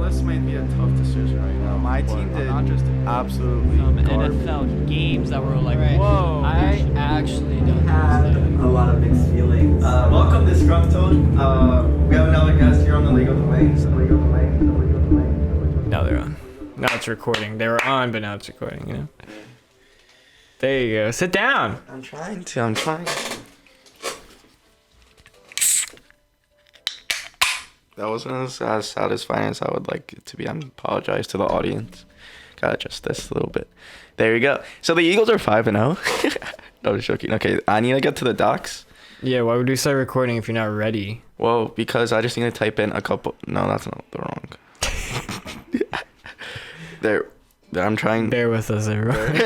this might be a tough decision right now. My team did absolutely NFL games that were like, whoa. I actually don't Had understand. a lot of mixed feelings. Welcome, Disgruntled. We have another guest here on the Legal Domains. Now they're on. Now it's recording. They were on, but now it's recording, you know? There you go. Sit down. I'm trying to. That wasn't as satisfying as I would like it to be. I apologize to the audience. Gotta adjust this a little bit. There you go. So the Eagles are 5-0. No, joking. Okay, I need to get to the docs. Yeah, why would we start recording if you're not ready? Whoa, because I just need to type in a couple. No, that's not the wrong. There, I'm trying. Bear with us, everyone.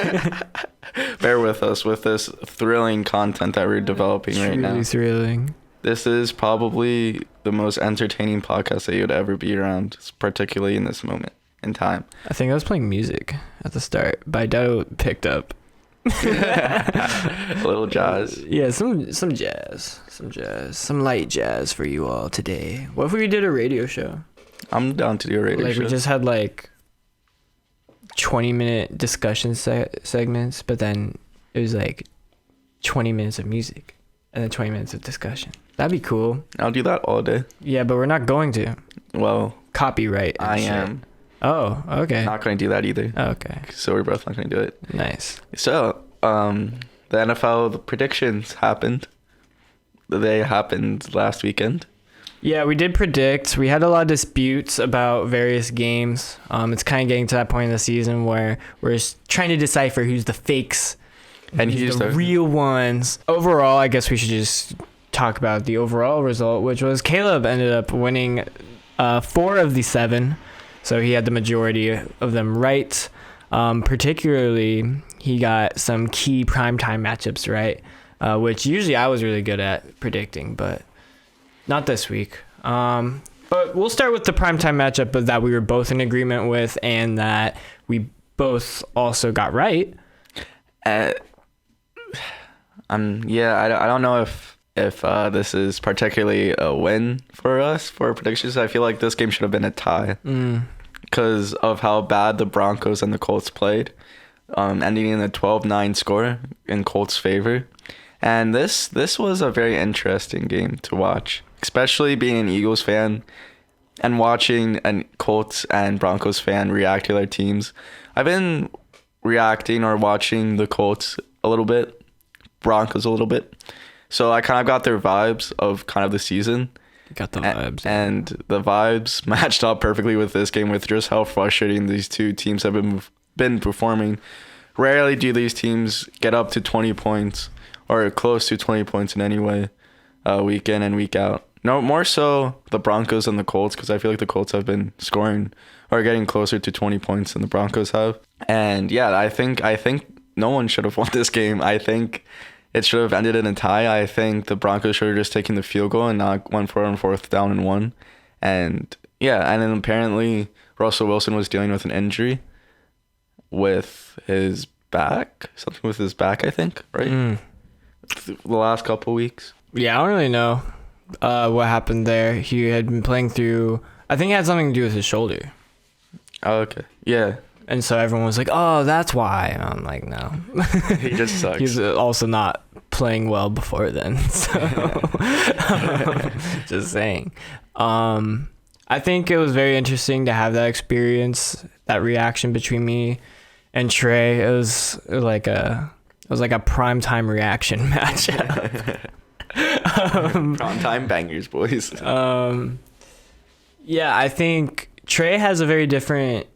Bear with us with this thrilling content that we're developing right now. Really thrilling. This is probably the most entertaining podcast that you'd ever be around, particularly in this moment in time. I think I was playing music at the start, but I doubt it picked up. A little jazz. Yeah, some jazz. Some light jazz for you all today. What if we did a radio show? I'm down to do a radio show. We just had 20-minute discussion segments, but then it was 20 minutes of music and then 20 minutes of discussion. That'd be cool. I'll do that all day. Yeah, but we're not going to. Well, copyright. I am. Oh, okay. Not going to do that either. Okay. So we're both not going to do it. Nice. So, the NFL predictions happened. They happened last weekend. Yeah, we did predict. We had a lot of disputes about various games. It's kind of getting to that point in the season where we're just trying to decipher who's the fakes and who's the real ones. Overall, I guess we should just talk about the overall result, which was Caleb ended up winning 4 of the 7. So he had the majority of them right. Particularly, he got some key primetime matchups right, which usually I was really good at predicting, but not this week. But we'll start with the primetime matchup that we were both in agreement with and that we both also got right. I don't know if this is particularly a win for us for predictions. I feel like this game should have been a tie because of how bad the Broncos and the Colts played, ending in a 12-9 score in Colts' favor. And this was a very interesting game to watch, especially being an Eagles fan and watching a Colts and Broncos fan react to their teams. I've been reacting or watching the Colts a little bit, Broncos a little bit. So I kind of got their vibes of kind of the season. Got the vibes. And the vibes matched up perfectly with this game, with just how frustrating these two teams have been performing. Rarely do these teams get up to 20 points or close to 20 points in any way, week in and week out. No, more so the Broncos and the Colts, because I feel like the Colts have been scoring or getting closer to 20 points than the Broncos have. And yeah, I think no one should have won this game. I think it should have ended in a tie. I think the Broncos should have just taken the field goal and not went for it on 4th down and 1. And yeah, and then apparently Russell Wilson was dealing with an injury with his back. Something with his back, I think, right? The last couple weeks. Yeah, I don't really know what happened there. He had been playing through, I think it had something to do with his shoulder. Oh, okay. Yeah. And so everyone was like, oh, that's why. And I'm like, no. He just sucks. He's also not playing well before then. So just saying. I think it was very interesting to have that experience, that reaction between me and Trey. It was like a primetime reaction matchup. Primetime bangers, boys. Yeah, I think Trey has a very different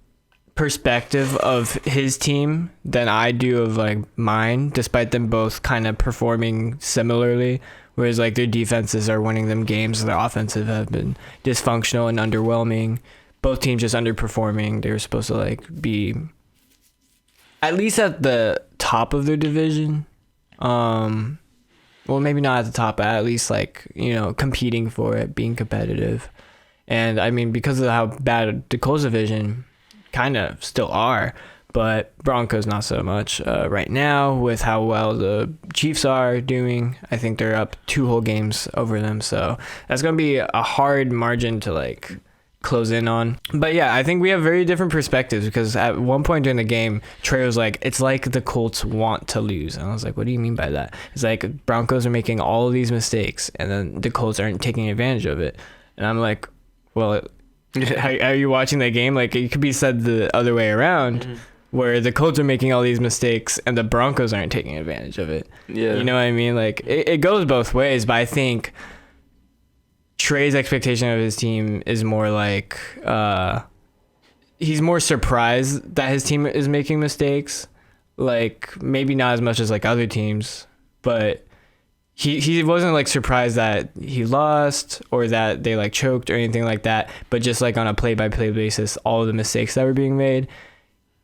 perspective of his team than I do of mine, despite them both kind of performing similarly, whereas their defenses are winning them games, their offensive have been dysfunctional and underwhelming. Both teams just underperforming. They were supposed to be at least at the top of their division. Well, maybe not at the top, but at least competing for it, being competitive. And I mean, because of how bad the Colts division kind of still are, but Broncos not so much right now with how well the Chiefs are doing. I think they're up 2 whole games over them, so that's going to be a hard margin to close in on. But yeah, I think we have very different perspectives because at one point during the game, Trey was like, it's like the Colts want to lose. And I was like, what do you mean by that? It's like Broncos are making all of these mistakes and then the Colts aren't taking advantage of it. And I'm like, well, are you watching that game? Like, it could be said the other way around, where the Colts are making all these mistakes and the Broncos aren't taking advantage of it. Yeah. You know what I mean? Like, it goes both ways, but I think Trey's expectation of his team is more like he's more surprised that his team is making mistakes. Like, maybe not as much as like other teams, but he wasn't like surprised that he lost or that they like choked or anything like that, but just like on a play-by-play basis, all of the mistakes that were being made,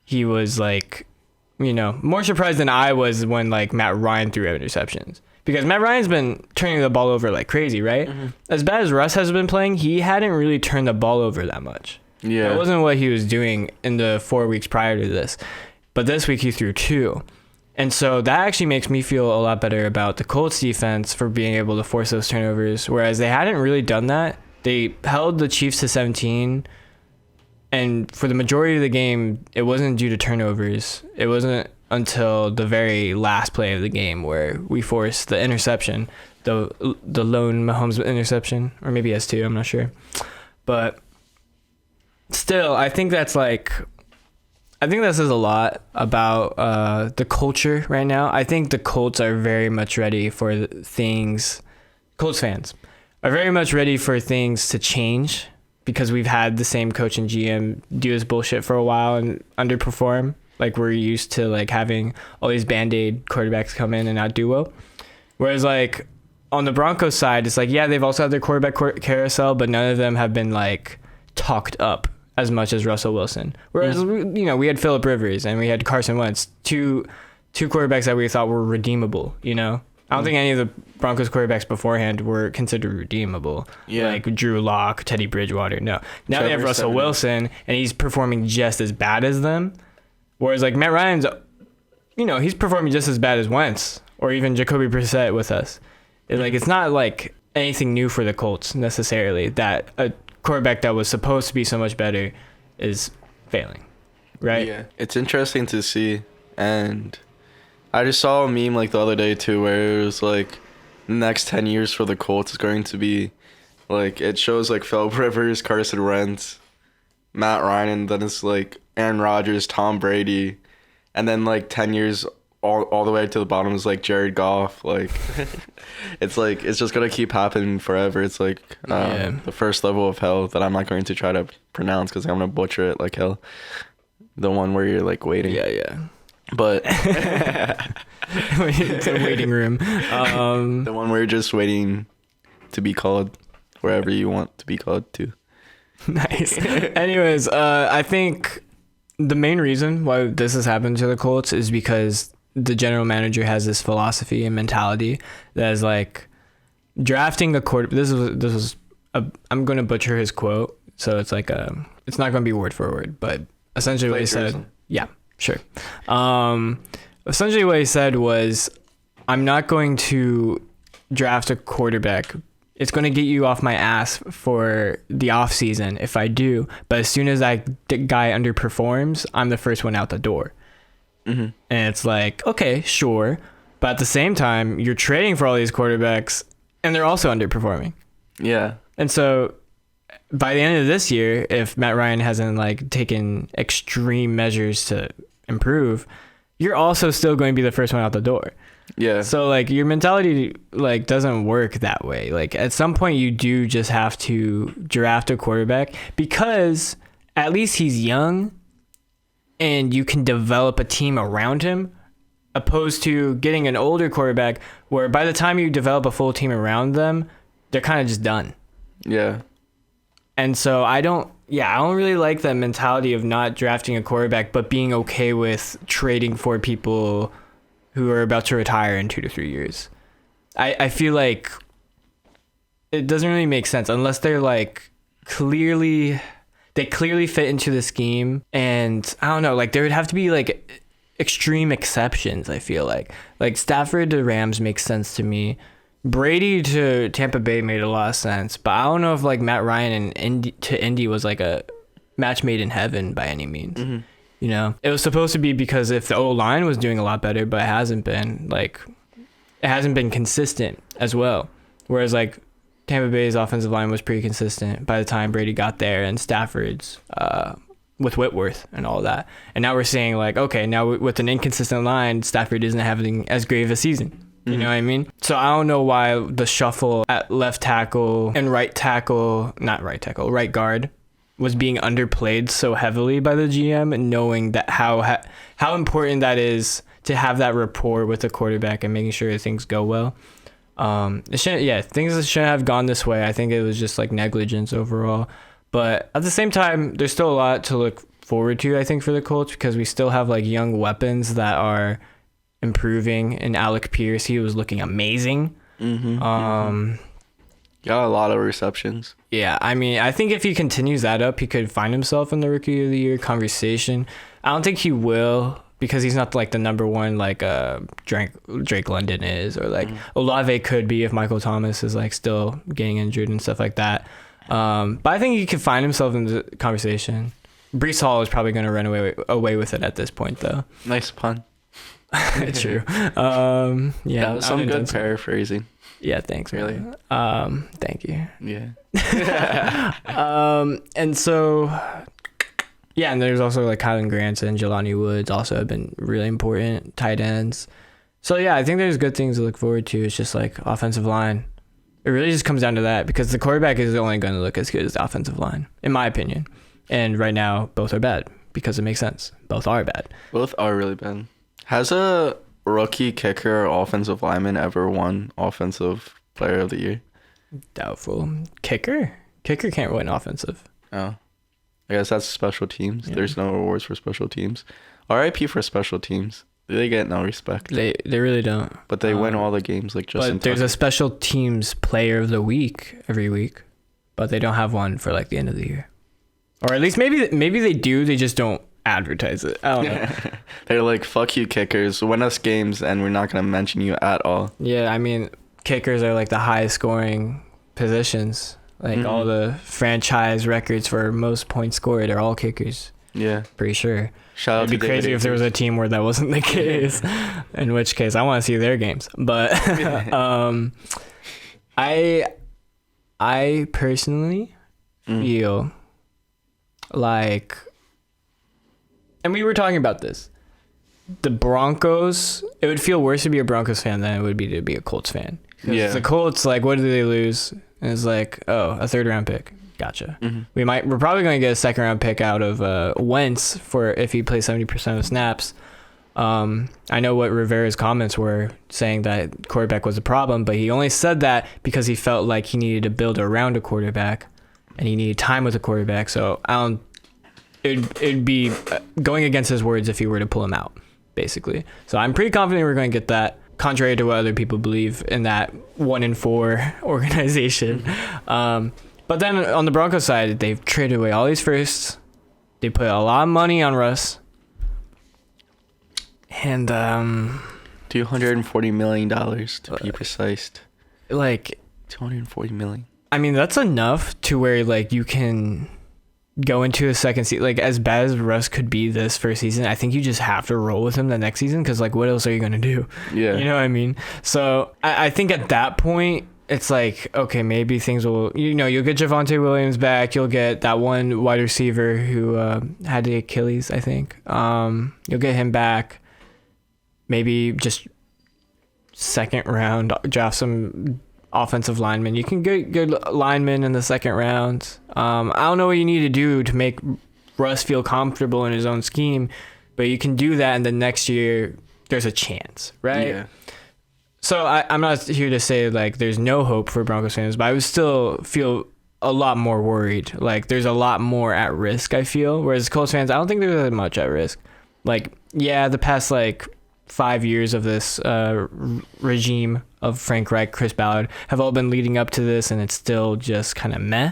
he was like, you know, more surprised than I was when like Matt Ryan threw interceptions. Because Matt Ryan's been turning the ball over like crazy, right? As bad as Russ has been playing, he hadn't really turned the ball over that much. Yeah. That wasn't what he was doing in the 4 weeks prior to this. But this week he threw 2. And so that actually makes me feel a lot better about the Colts defense for being able to force those turnovers. Whereas they hadn't really done that. They held the Chiefs to 17. And for the majority of the game, it wasn't due to turnovers. It wasn't until the very last play of the game where we forced the interception, the lone Mahomes interception, or maybe S2, I'm not sure. But still, I think that says a lot about the culture right now. I think the Colts are very much ready for things. Colts fans are very much ready for things to change because we've had the same coach and GM do this bullshit for a while and underperform. Like, we're used to like having all these Band-Aid quarterbacks come in and not do well. Whereas like on the Broncos side, it's like, yeah, they've also had their quarterback carousel, but none of them have been like talked up as much as Russell Wilson. Whereas, you know, we had Phillip Rivers and we had Carson Wentz, two quarterbacks that we thought were redeemable, you know? I don't think any of the Broncos quarterbacks beforehand were considered redeemable. Yeah. Like Drew Lock, Teddy Bridgewater, no. Now they have Russell Wilson and he's performing just as bad as them. Whereas like Matt Ryan's, you know, he's performing just as bad as Wentz or even Jacoby Brissett with us. It's not like anything new for the Colts necessarily that a quarterback that was supposed to be so much better is failing, right? Yeah, it's interesting to see. And I just saw a meme like the other day too where it was like the next 10 years for the Colts is going to be like, it shows like Phillip Rivers, Carson Wentz, Matt Ryan, and then it's like Aaron Rodgers, Tom Brady, and then like 10 years all the way to the bottom is like Jared Goff. Like it's just gonna keep happening forever. It's like the first level of hell that I'm not going to try to pronounce because I'm gonna butcher it like hell. The one where you're like waiting. Yeah. But it's a waiting room. The one where you're just waiting to be called wherever you want to be called to. Nice. Anyways, I think the main reason why this has happened to the Colts is because the general manager has this philosophy and mentality that is like drafting a quarter. I'm going to butcher his quote, so it's like it's not going to be word for word, but essentially what he said. Yeah, sure. Essentially what he said was, I'm not going to draft a quarterback. It's going to get you off my ass for the off season if I do. But as soon as that guy underperforms, I'm the first one out the door. And it's like, okay, sure. But at the same time, you're trading for all these quarterbacks and they're also underperforming. Yeah. And so by the end of this year, if Matt Ryan hasn't like taken extreme measures to improve, you're also still going to be the first one out the door. Yeah. So like your mentality like doesn't work that way. Like at some point you do just have to draft a quarterback because at least he's young and you can develop a team around him, opposed to getting an older quarterback where by the time you develop a full team around them, they're kind of just done. Yeah. And so I don't really like that mentality of not drafting a quarterback but being okay with trading for people who are about to retire in 2 to 3 years. I feel like it doesn't really make sense unless they're like clearly fit into the scheme. And I don't know, like there would have to be like extreme exceptions. I feel like Stafford to Rams makes sense to me. Brady to Tampa Bay made a lot of sense, but I don't know if like Matt Ryan and Indy was like a match made in heaven by any means. Mm-hmm. You know, it was supposed to be because if the O-line was doing a lot better, but it hasn't been. Like, it hasn't been consistent as well. Whereas like Tampa Bay's offensive line was pretty consistent by the time Brady got there, and Stafford's with Whitworth and all that. And now we're saying like, okay, now with an inconsistent line, Stafford isn't having as great of a season. You know what I mean? So I don't know why the shuffle at left tackle and right guard was being underplayed so heavily by the GM, and knowing that how important that is to have that rapport with the quarterback and making sure that things go well. Things shouldn't have gone this way. I think it was just like negligence overall. But at the same time, there's still a lot to look forward to, I think, for the Colts, because we still have like young weapons that are improving. And Alec Pierce, he was looking amazing. Got a lot of receptions. Yeah, I mean, I think if he continues that up, he could find himself in the Rookie of the Year conversation. I don't think he will, because he's not like the number one like Drake London is, or like Olave could be if Michael Thomas is like still getting injured and stuff like that. But I think he could find himself in the conversation. Breece Hall is probably going to run away with it at this point, though. Nice pun. True. Yeah, that was some good paraphrasing. Yeah, thanks. Really? Thank you. Yeah. And so, yeah, and there's also like Kylan Grant and Jelani Woods also have been really important tight ends. So yeah, I think there's good things to look forward to. It's just like offensive line. It really just comes down to that, because the quarterback is only going to look as good as the offensive line, in my opinion. And right now, both are bad, because it makes sense. Both are bad. Both are really bad. Has a rookie kicker or offensive lineman ever won Offensive Player of the Year? Doubtful. Kicker can't win offensive. Oh. I guess that's special teams. Yeah. There's no awards for special teams. RIP for special teams. They get no respect. They really don't. But they win all the games, like Justin But there's Tucker. a special teams player of the week every week, but they don't have one for like the end of the year. Or at least maybe they do, they just don't advertise it. I don't know. They're like, fuck you, kickers. Win us games, and we're not going to mention you at all. Yeah, I mean, kickers are like the highest scoring positions. Like all the franchise records for most points scored are all kickers. Yeah. Pretty sure. Shout out It'd be to David crazy if there was a team where that wasn't the case. In which case, I want to see their games. But I personally feel like, and we were talking about this, the Broncos, it would feel worse to be a Broncos fan than it would be to be a Colts fan. Yeah. The Colts, like, what did they lose? And it's like, oh, a 3rd round pick. Gotcha. We're probably going to get a 2nd round pick out of Wentz for if he plays 70% of snaps. I know what Rivera's comments were, saying that quarterback was a problem, but he only said that because he felt like he needed to build around a quarterback and he needed time with a quarterback. So it'd be going against his words if he were to pull him out, basically. So I'm pretty confident we're going to get that, contrary to what other people believe in that 1-4 organization. But then on the Broncos side, they've traded away all these firsts. They put a lot of money on Russ. And $240 million to be precise. like, $240 million. I mean, that's enough to where like you can go into a second season. Like, as bad as Russ could be this first season, I think you just have to roll with him the next season, because like, what else are you gonna do? Yeah. You know what I mean? So I think at that point, it's like, okay, maybe things will, you'll get Javonte Williams back. You'll get that one wide receiver who had the Achilles, I think. You'll get him back. Maybe just 2nd round, draft some offensive linemen. You can get good linemen in the 2nd round. I don't know what you need to do to make Russ feel comfortable in his own scheme, but you can do that, and then next year there's a chance, right? Yeah. So I'm not here to say like there's no hope for Broncos fans, but I would still feel a lot more worried. Like, there's a lot more at risk, I feel. Whereas Colts fans, I don't think there's that much at risk. Like, yeah, the past like 5 years of this regime of Frank Reich, Chris Ballard have all been leading up to this, and it's still just kind of meh.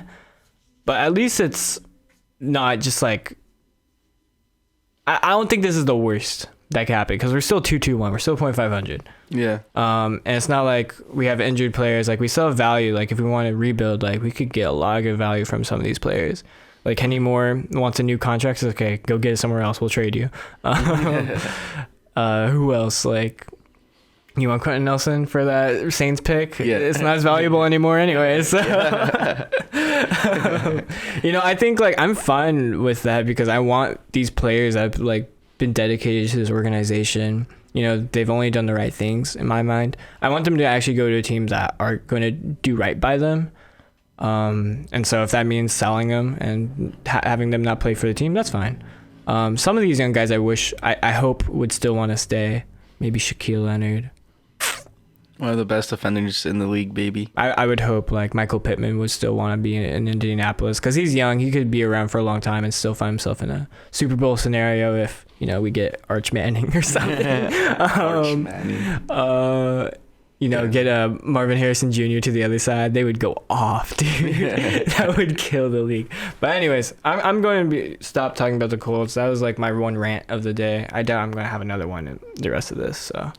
But at least it's not just like, I don't think this is the worst that could happen because we're still 2-2-1. We're still 0.500. Yeah. And it's not like we have injured players. Like we still have value. Like if we want to rebuild, like we could get a lot of good value from some of these players. Like Kenny Moore wants a new contract. It's okay, go get it somewhere else. We'll trade you. Who else? Like you want Quentin Nelson for that Saints pick? Yeah. It's not as valuable anymore anyways. So. I think like I'm fine with that because I want these players that have like been dedicated to this organization. They've only done the right things in my mind. I want them to actually go to teams that are going to do right by them. And so if that means selling them and having them not play for the team, that's fine. Some of these young guys I hope would still want to stay. Maybe Shaquille Leonard. One of the best defenders in the league, baby. I would hope like Michael Pittman would still want to be in Indianapolis because he's young. He could be around for a long time and still find himself in a Super Bowl scenario if, we get Arch Manning or something. Arch Manning. Get a Marvin Harrison Jr. to the other side. They would go off, dude. That would kill the league. But anyways, I'm going to stop talking about the Colts. That was like my one rant of the day. I doubt I'm going to have another one in the rest of this, so...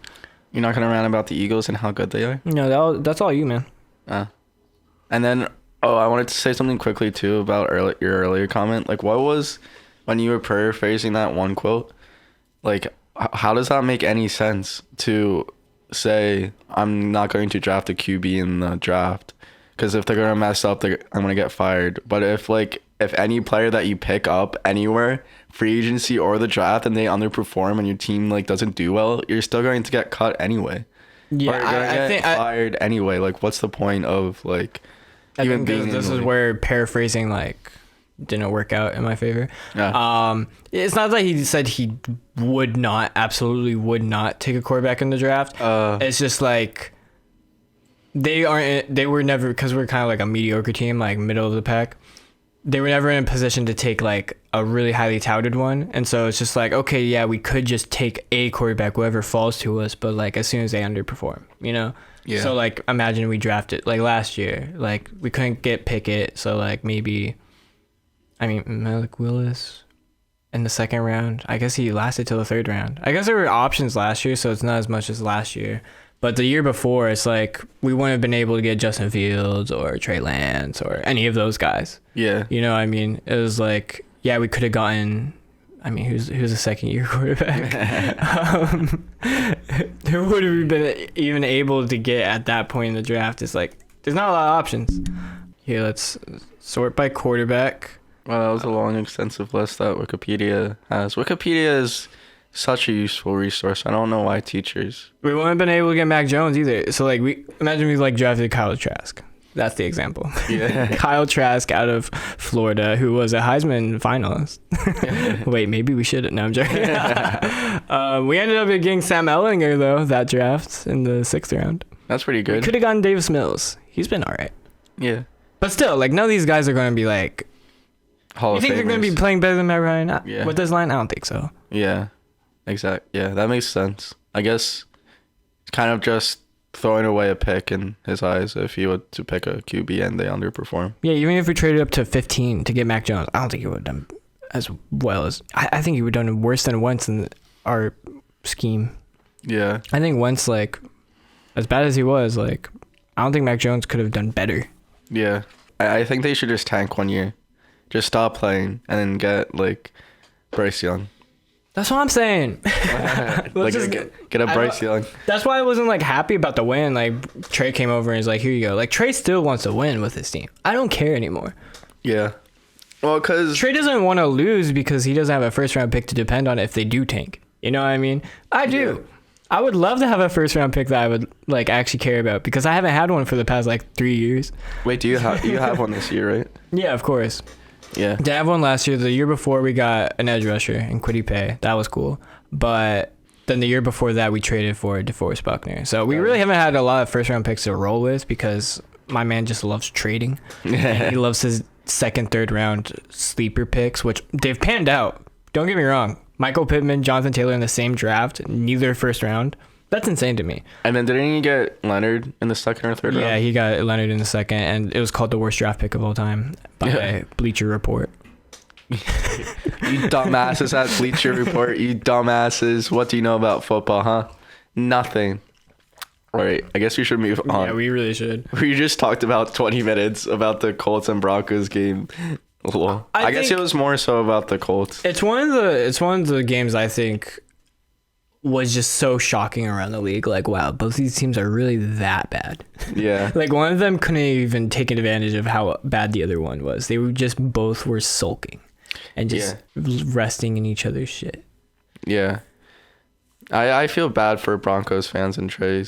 You're not gonna rant about the Eagles and how good they are? No, that's all you, man. And then, I wanted to say something quickly too about your earlier comment. Like, what was when you were paraphrasing that one quote? Like, how does that make any sense to say I'm not going to draft a QB in the draft? Because if they're gonna mess up, I'm gonna get fired. But if any player that you pick up anywhere, free agency or the draft, and they underperform and your team like doesn't do well, you're still going to get cut anyway. Yeah, or you're gonna get fired anyway. Like, what's the point of like even being? This is where paraphrasing like didn't work out in my favor. Yeah. It's not that he said he absolutely would not take a quarterback in the draft. It's just like they were never, because we're kind of like a mediocre team, like middle of the pack. They were never in a position to take like a really highly touted one. And so it's just like, okay, yeah, we could just take a quarterback, whoever falls to us. But like, as soon as they underperform, Yeah. So like, imagine we drafted like last year, like we couldn't get Pickett. So like Malik Willis in the second round. I guess he lasted till the third round. I guess there were options last year, so it's not as much as last year. But the year before, it's like we wouldn't have been able to get Justin Fields or Trey Lance or any of those guys. Yeah. You know what I mean? It was like, yeah, we could have gotten, who's a second year quarterback? There would have been even able to get at that point in the draft. It's like, there's not a lot of options. Here, let's sort by quarterback. Well, that was a long, extensive list that Wikipedia has. Wikipedia is such a useful resource. I don't know why teachers. We wouldn't have been able to get Mac Jones either. So like we drafted Kyle Trask. That's the example. Yeah. Kyle Trask out of Florida, who was a Heisman finalist. Wait, maybe we shouldn't. No, I'm joking. We ended up getting Sam Ehlinger though, that draft in the 6th round. That's pretty good. We could have gotten Davis Mills. He's been all right. Yeah. But still, like none of these guys are going to be like Hall of You think Famers. they're going to be playing better than Matt Ryan? Yeah. With this line? I don't think so. Yeah. Exactly. Yeah, that makes sense. I guess it's kind of just throwing away a pick in his eyes if he were to pick a QB and they underperform. Yeah, even if we traded up to 15 to get Mac Jones, I don't think he would have done as well as... I think he would have done worse than Wentz in our scheme. Yeah. I think Wentz, like, as bad as he was, like, I don't think Mac Jones could have done better. Yeah. I think they should just tank 1 year. Just stop playing and then get, like, Bryce Young. That's what I'm saying. Like, get a Bryce Young. That's why I wasn't like happy about the win. Like Trey came over and he's like, "Here you go." Like Trey still wants to win with his team. I don't care anymore. Yeah. Well, because Trey doesn't want to lose because he doesn't have a 1st round pick to depend on if they do tank. You know what I mean? I do. Yeah. I would love to have a 1st round pick that I would like actually care about because I haven't had one for the past like 3 years. Wait, do you have one this year, right? Yeah, of course. Yeah. Did have one last year. The year before we got an edge rusher in Kwity Paye. That was cool. But then the year before that we traded for DeForest Buckner. So we really haven't had a lot of 1st round picks to roll with because my man just loves trading. And he loves his 2nd, 3rd round sleeper picks, which they've panned out. Don't get me wrong. Michael Pittman, Jonathan Taylor in the same draft, neither 1st round. That's insane to me. And then didn't he get Leonard in the 2nd or 3rd round? Yeah, he got Leonard in the 2nd, and it was called the worst draft pick of all time by Bleacher Report. You dumbasses at Bleacher Report. You dumbasses. What do you know about football, huh? Nothing. All right, I guess we should move on. Yeah, we really should. We just talked about 20 minutes about the Colts and Broncos game. Well, I guess it was more so about the Colts. It's one of the games I think was just so shocking around the league. Like, wow, both these teams are really that bad. Yeah. Like, one of them couldn't even take advantage of how bad the other one was. They were just both were sulking and just resting in each other's shit. Yeah. I feel bad for Broncos fans and Trey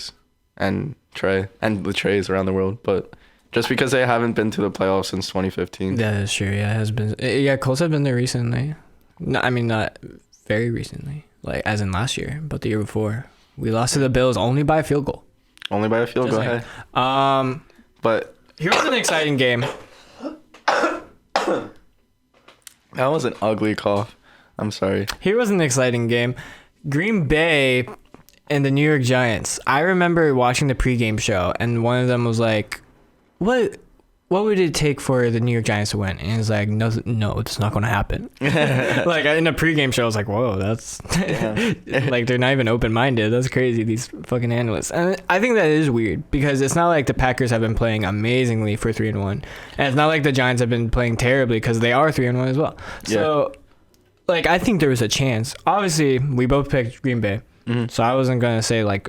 and the Treys around the world, but just because they haven't been to the playoffs since 2015. That is true. Yeah, it has been. Yeah, Colts have been there recently. No, I mean, not very recently, like as in last year, but the year before. We lost to the Bills only by a field goal. Only by a field goal. Hey. But here was an exciting game. That was an ugly cough. I'm sorry. Here was an exciting game. Green Bay and the New York Giants. I remember watching the pregame show, and one of them was like, What would it take for the New York Giants to win? And it's like, no, it's not going to happen. Like in a pregame show, I was like, whoa, that's like they're not even open-minded. That's crazy, these fucking analysts. And I think that is weird because it's not like the Packers have been playing amazingly for 3-1, and it's not like the Giants have been playing terribly because they are 3-1 as well. So, like, I think there was a chance. Obviously, we both picked Green Bay, so I wasn't gonna say like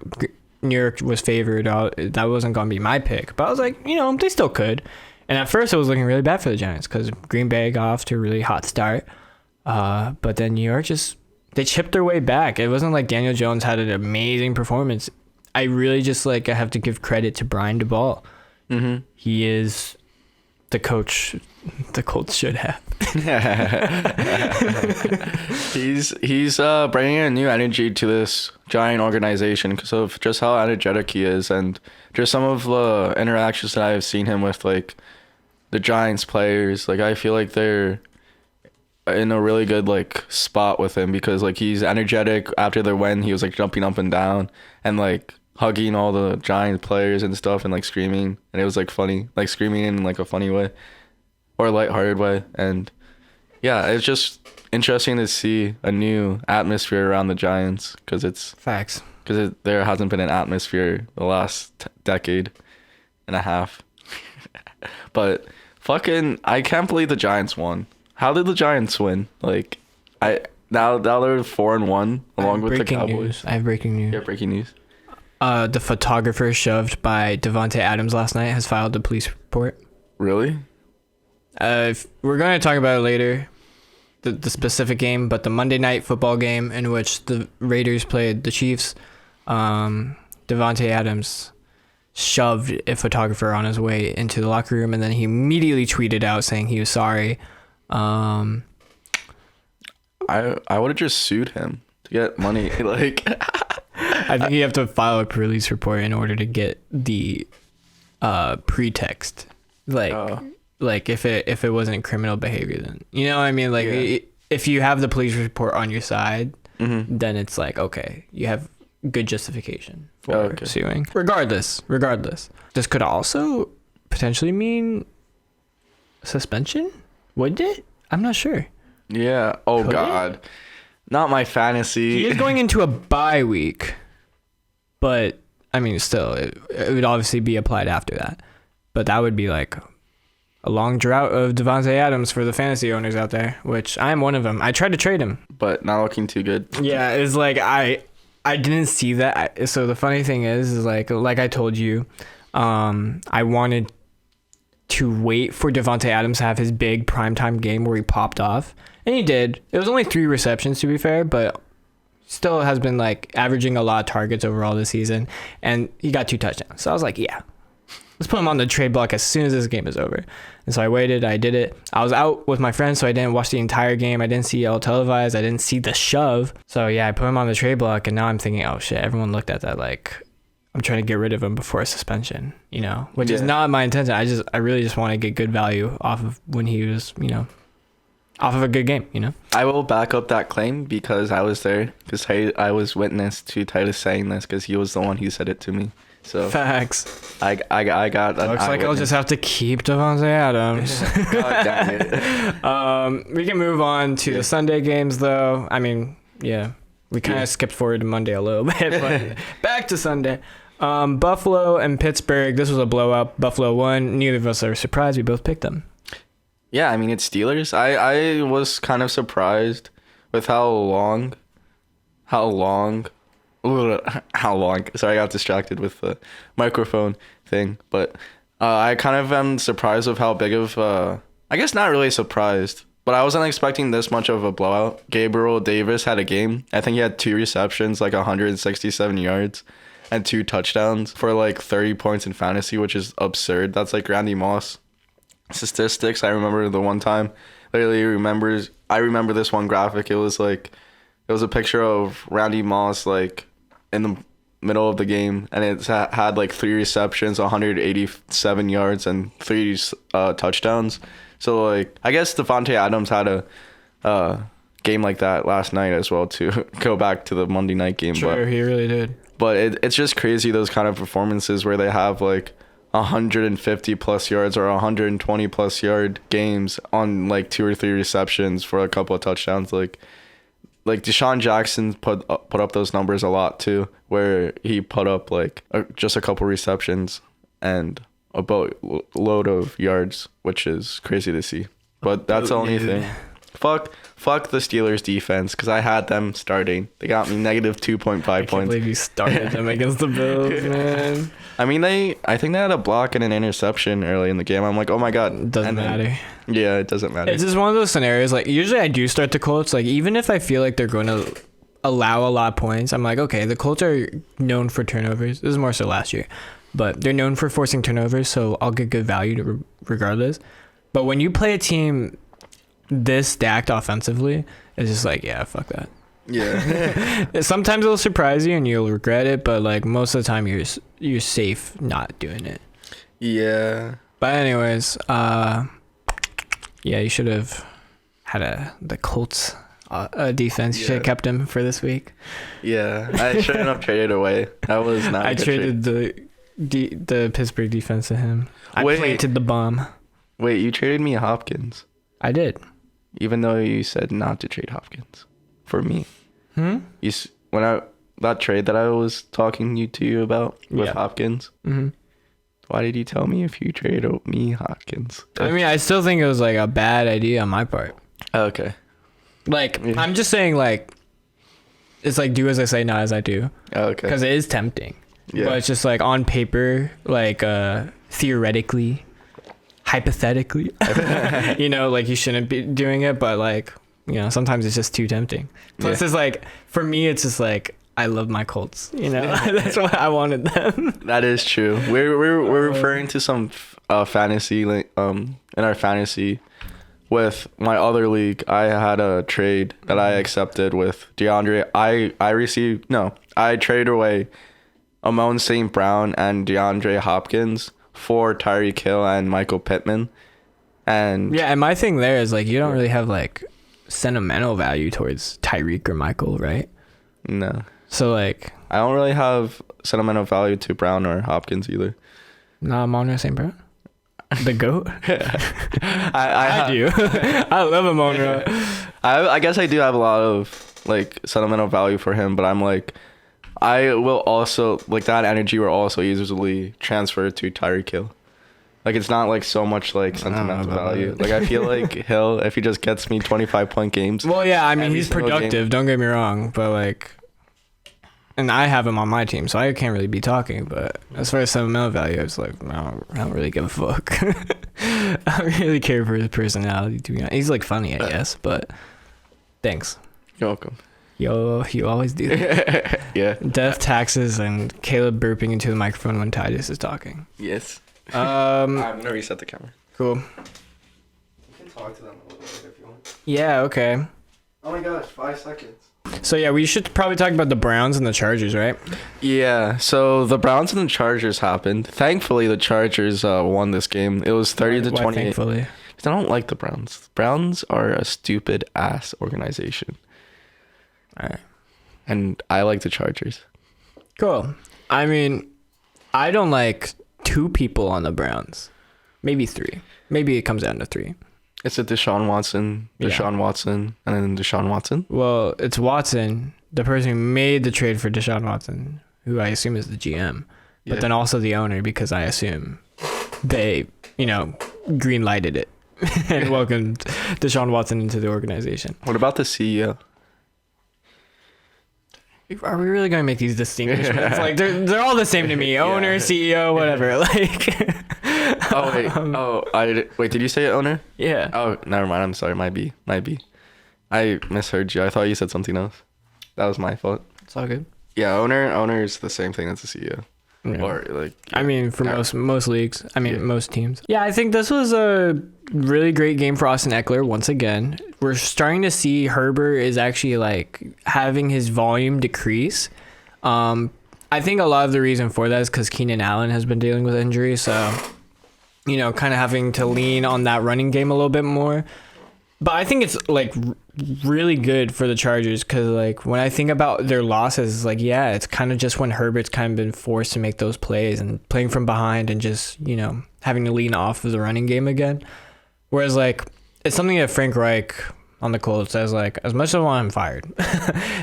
New York was favored. That wasn't going to be my pick. But I was like, they still could. And at first, it was looking really bad for the Giants because Green Bay got off to a really hot start. But then New York they chipped their way back. It wasn't like Daniel Jones had an amazing performance. I really just, I have to give credit to Brian DeBall. Mm-hmm. He is the coach the Colts should have. He's bringing a new energy to this Giant organization because of just how energetic he is and just some of the interactions that I've seen him with, like the Giants players. Like I feel like they're in a really good spot with him because he's energetic. After their win, he was jumping up and down and hugging all the Giant players and stuff and screaming, and it was funny, screaming in a funny way or a lighthearted way. And yeah, it's just interesting to see a new atmosphere around the Giants because it's facts. Because there hasn't been an atmosphere the last decade and a half. But I can't believe the Giants won. How did the Giants win? Now they're 4-1 along with the Cowboys. I have breaking news. Yeah, breaking news. The photographer shoved by Davante Adams last night has filed a police report. Really? We're going to talk about it later, the specific game, but the Monday night football game in which the Raiders played the Chiefs, Davante Adams shoved a photographer on his way into the locker room, and then he immediately tweeted out saying he was sorry. I would have just sued him to get money. I think you have to file a police report in order to get the pretext. If it wasn't criminal behavior, then you know what I mean. If you have the police report on your side, then it's okay, you have good justification for suing. Regardless, this could also potentially mean suspension. Would it? I'm not sure. Yeah. Oh God. Not my fantasy. He is going into a bye week, but I mean, still, it would obviously be applied after that. But that would be a long drought of Davante Adams for the fantasy owners out there, which I'm one of them. I tried to trade him, but not looking too good. Yeah, it's I didn't see that. So the funny thing is like I told you, I wanted to wait for Davante Adams to have his big primetime game where he popped off. And he did. It was only 3 receptions, to be fair, but still has been averaging a lot of targets overall this season. And he got 2 touchdowns. So I was like, yeah, let's put him on the trade block as soon as this game is over. And so I waited. I did it. I was out with my friends, so I didn't watch the entire game. I didn't see it all televised. I didn't see the shove. So yeah, I put him on the trade block. And now I'm thinking, oh shit, everyone looked at that I'm trying to get rid of him before a suspension, which is not my intention. I really just want to get good value off of when he was, off of a good game, I will back up that claim because I was there. Because I was witness to Titus saying this because he was the one who said it to me. So Facts. I got. An Looks like I'll just have to keep Davante Adams. God damn it. We can move on to the Sunday games, though. I mean, yeah, we kind of skipped forward to Monday a little bit, but back to Sunday. Buffalo and Pittsburgh. This was a blowout. Buffalo won. Neither of us are surprised. We both picked them. Yeah, I mean, it's Steelers. I was kind of surprised with how long. Sorry, I got distracted with the microphone thing. But I kind of am surprised with how big of... I guess not really surprised, but I wasn't expecting this much of a blowout. Gabriel Davis had a game. I think he had 2 receptions, like 167 yards, and 2 touchdowns for like 30 points in fantasy, which is absurd. That's like Randy Moss statistics. I remember the one time, I remember this one graphic. It was a picture of Randy Moss like in the middle of the game, and it had like 3 receptions, 187 yards, and 3 touchdowns. So like I guess Davante Adams had a game like that last night as well, to go back to the Monday night game. Sure, he really did. But it's just crazy, those kind of performances where they have like 150 plus yards or 120 plus yard games on like 2 or 3 receptions for a couple of touchdowns. Like Deshaun Jackson put up those numbers a lot too, where he put up like just a couple receptions and a load of yards, which is crazy to see. But that's the only thing. Fuck the Steelers defense, because I had them starting. They got me negative 2.5 points. I can't believe you started them against the Bills, man. I mean, I think they had a block and an interception early in the game. I'm like, oh my god. It doesn't matter. Yeah, it doesn't matter. It's just one of those scenarios. Like usually I do start the Colts. Like even if I feel like they're going to allow a lot of points, I'm like, okay, the Colts are known for turnovers. This is more so last year, but they're known for forcing turnovers, so I'll get good value regardless. But when you play a team this stacked offensively, it's just like, yeah, fuck that. Yeah. Sometimes it'll surprise you and you'll regret it, but like most of the time you're safe not doing it. Yeah. But anyways, yeah, you should have had the Colts defense. You should have kept him for this week. Yeah, I shouldn't have traded away. That was not. I traded the Pittsburgh defense to him. I planted the bomb. Wait, you traded me Hopkins? I did. Even though you said not to trade Hopkins for me. That trade that I was talking to you about with Hopkins. Mm-hmm. Why did you tell me if you traded me Hopkins? I mean, I still think it was like a bad idea on my part. Okay. Like, yeah. I'm just saying, like, it's like do as I say, not as I do. Okay. Because it is tempting. Yeah. But it's just like on paper, like theoretically, hypothetically, you know, like you shouldn't be doing it, but like, you know, sometimes it's just too tempting. Plus, it's like, for me, it's just like, I love my Colts, you know. That's why I wanted them. That is true. We're referring to some fantasy, like in our fantasy with my other league. I had a trade that I accepted with DeAndre. I traded away Amon St. Brown and DeAndre Hopkins for Tyreek Hill and Michael Pittman. And yeah, and my thing there is like, you don't really have like sentimental value towards Tyreek or Michael, right? No. So like, I don't really have sentimental value to Brown or Hopkins either. Nah, Amon St. Brown, the GOAT. I do. I love Amon. I guess I do have a lot of like sentimental value for him, but I'm like, I will also like that energy will also easily transfer to Tyreek Hill. Like it's not like so much like sentimental value. Like I feel like Hill, if he just gets me 25-point games. Well, yeah, I mean he's productive. Don't get me wrong, but like, and I have him on my team, so I can't really be talking. But as far as sentimental value, it's like I don't really give a fuck. I don't really care for his personality, to be honest. He's like funny, I guess, but thanks. You're welcome. Yo, you always do that. Yeah. Death, taxes, and Caleb burping into the microphone when Titus is talking. Yes. I'm gonna reset the camera. Cool. You can talk to them a little bit if you want. Yeah, okay. Oh my gosh, 5 seconds. So yeah, we should probably talk about the Browns and the Chargers, right? Yeah, so the Browns and the Chargers happened. Thankfully, the Chargers won this game. It was 30-28. Thankfully? I don't like the Browns. Browns are a stupid ass organization. All right. And I like the Chargers. Cool. I mean, I don't like 2 people on the Browns. Maybe 3. Maybe it comes down to 3. It's a Deshaun Watson, and then Deshaun Watson. Well, it's Watson, the person who made the trade for Deshaun Watson, who I assume is the GM, but then also the owner, because I assume they, green lighted it and welcomed Deshaun Watson into the organization. What about the CEO? Are we really going to make these distinctions? Like they're all the same to me. Owner, CEO, whatever. Like. Wait. Did you say owner? Yeah. Oh, never mind. I'm sorry. Might be. I misheard you. I thought you said something else. That was my fault. It's all good. Yeah, owner is the same thing as the CEO. Yeah. Or like. Yeah. I mean, for most leagues. I mean, most teams. Yeah, I think this was a really great game for Austin Eckler once again. We're starting to see Herbert is actually like having his volume decrease. I think a lot of the reason for that is because Keenan Allen has been dealing with injury, so kind of having to lean on that running game a little bit more. But I think it's like really good for the Chargers because like when I think about their losses, like it's kind of just when Herbert's kind of been forced to make those plays and playing from behind and just having to lean off of the running game again. Whereas like it's something that Frank Reich on the Colts says, like, as much as I want him fired,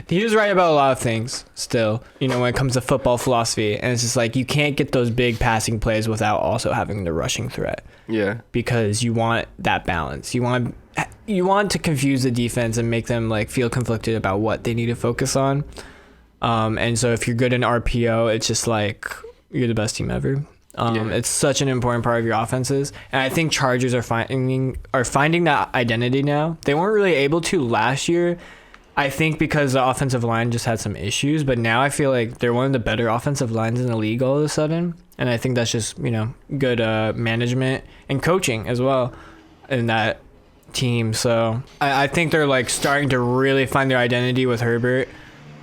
he was right about a lot of things still, when it comes to football philosophy. And it's just like, you can't get those big passing plays without also having the rushing threat. Yeah. Because you want that balance. You want to confuse the defense and make them like feel conflicted about what they need to focus on. And so if you're good in RPO, it's just like, you're the best team ever. It's such an important part of your offenses, and I think Chargers are finding that identity now. They weren't really able to last year, I think, because the offensive line just had some issues. But now I feel like they're one of the better offensive lines in the league all of a sudden, and I think that's just good management and coaching as well in that team. So I think they're like starting to really find their identity with Herbert.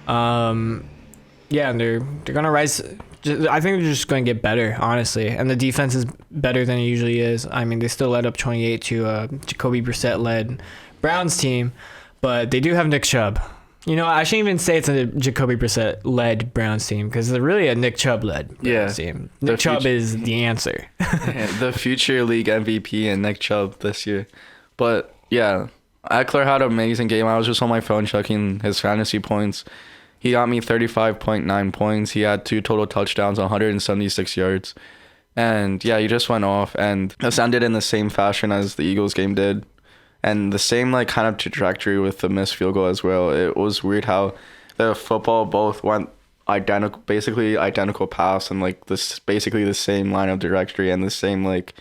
And they're gonna rise. I think they're just going to get better, honestly. And the defense is better than it usually is. I mean, they still led up 28 to a Jacoby Brissett-led Browns team, but they do have Nick Chubb. I shouldn't even say it's a Jacoby Brissett-led Browns team because it's really a Nick Chubb-led Browns team. Nick Chubb is the answer. The future league MVP and Nick Chubb this year. But, yeah, Eckler had an amazing game. I was just on my phone checking his fantasy points. He got me 35.9 points. He had 2 total touchdowns, 176 yards. And yeah, he just went off. And this ended in the same fashion as the Eagles game did. And the same like kind of trajectory with the missed field goal as well. It was weird how the football both went basically identical paths and like this basically the same line of trajectory and the same like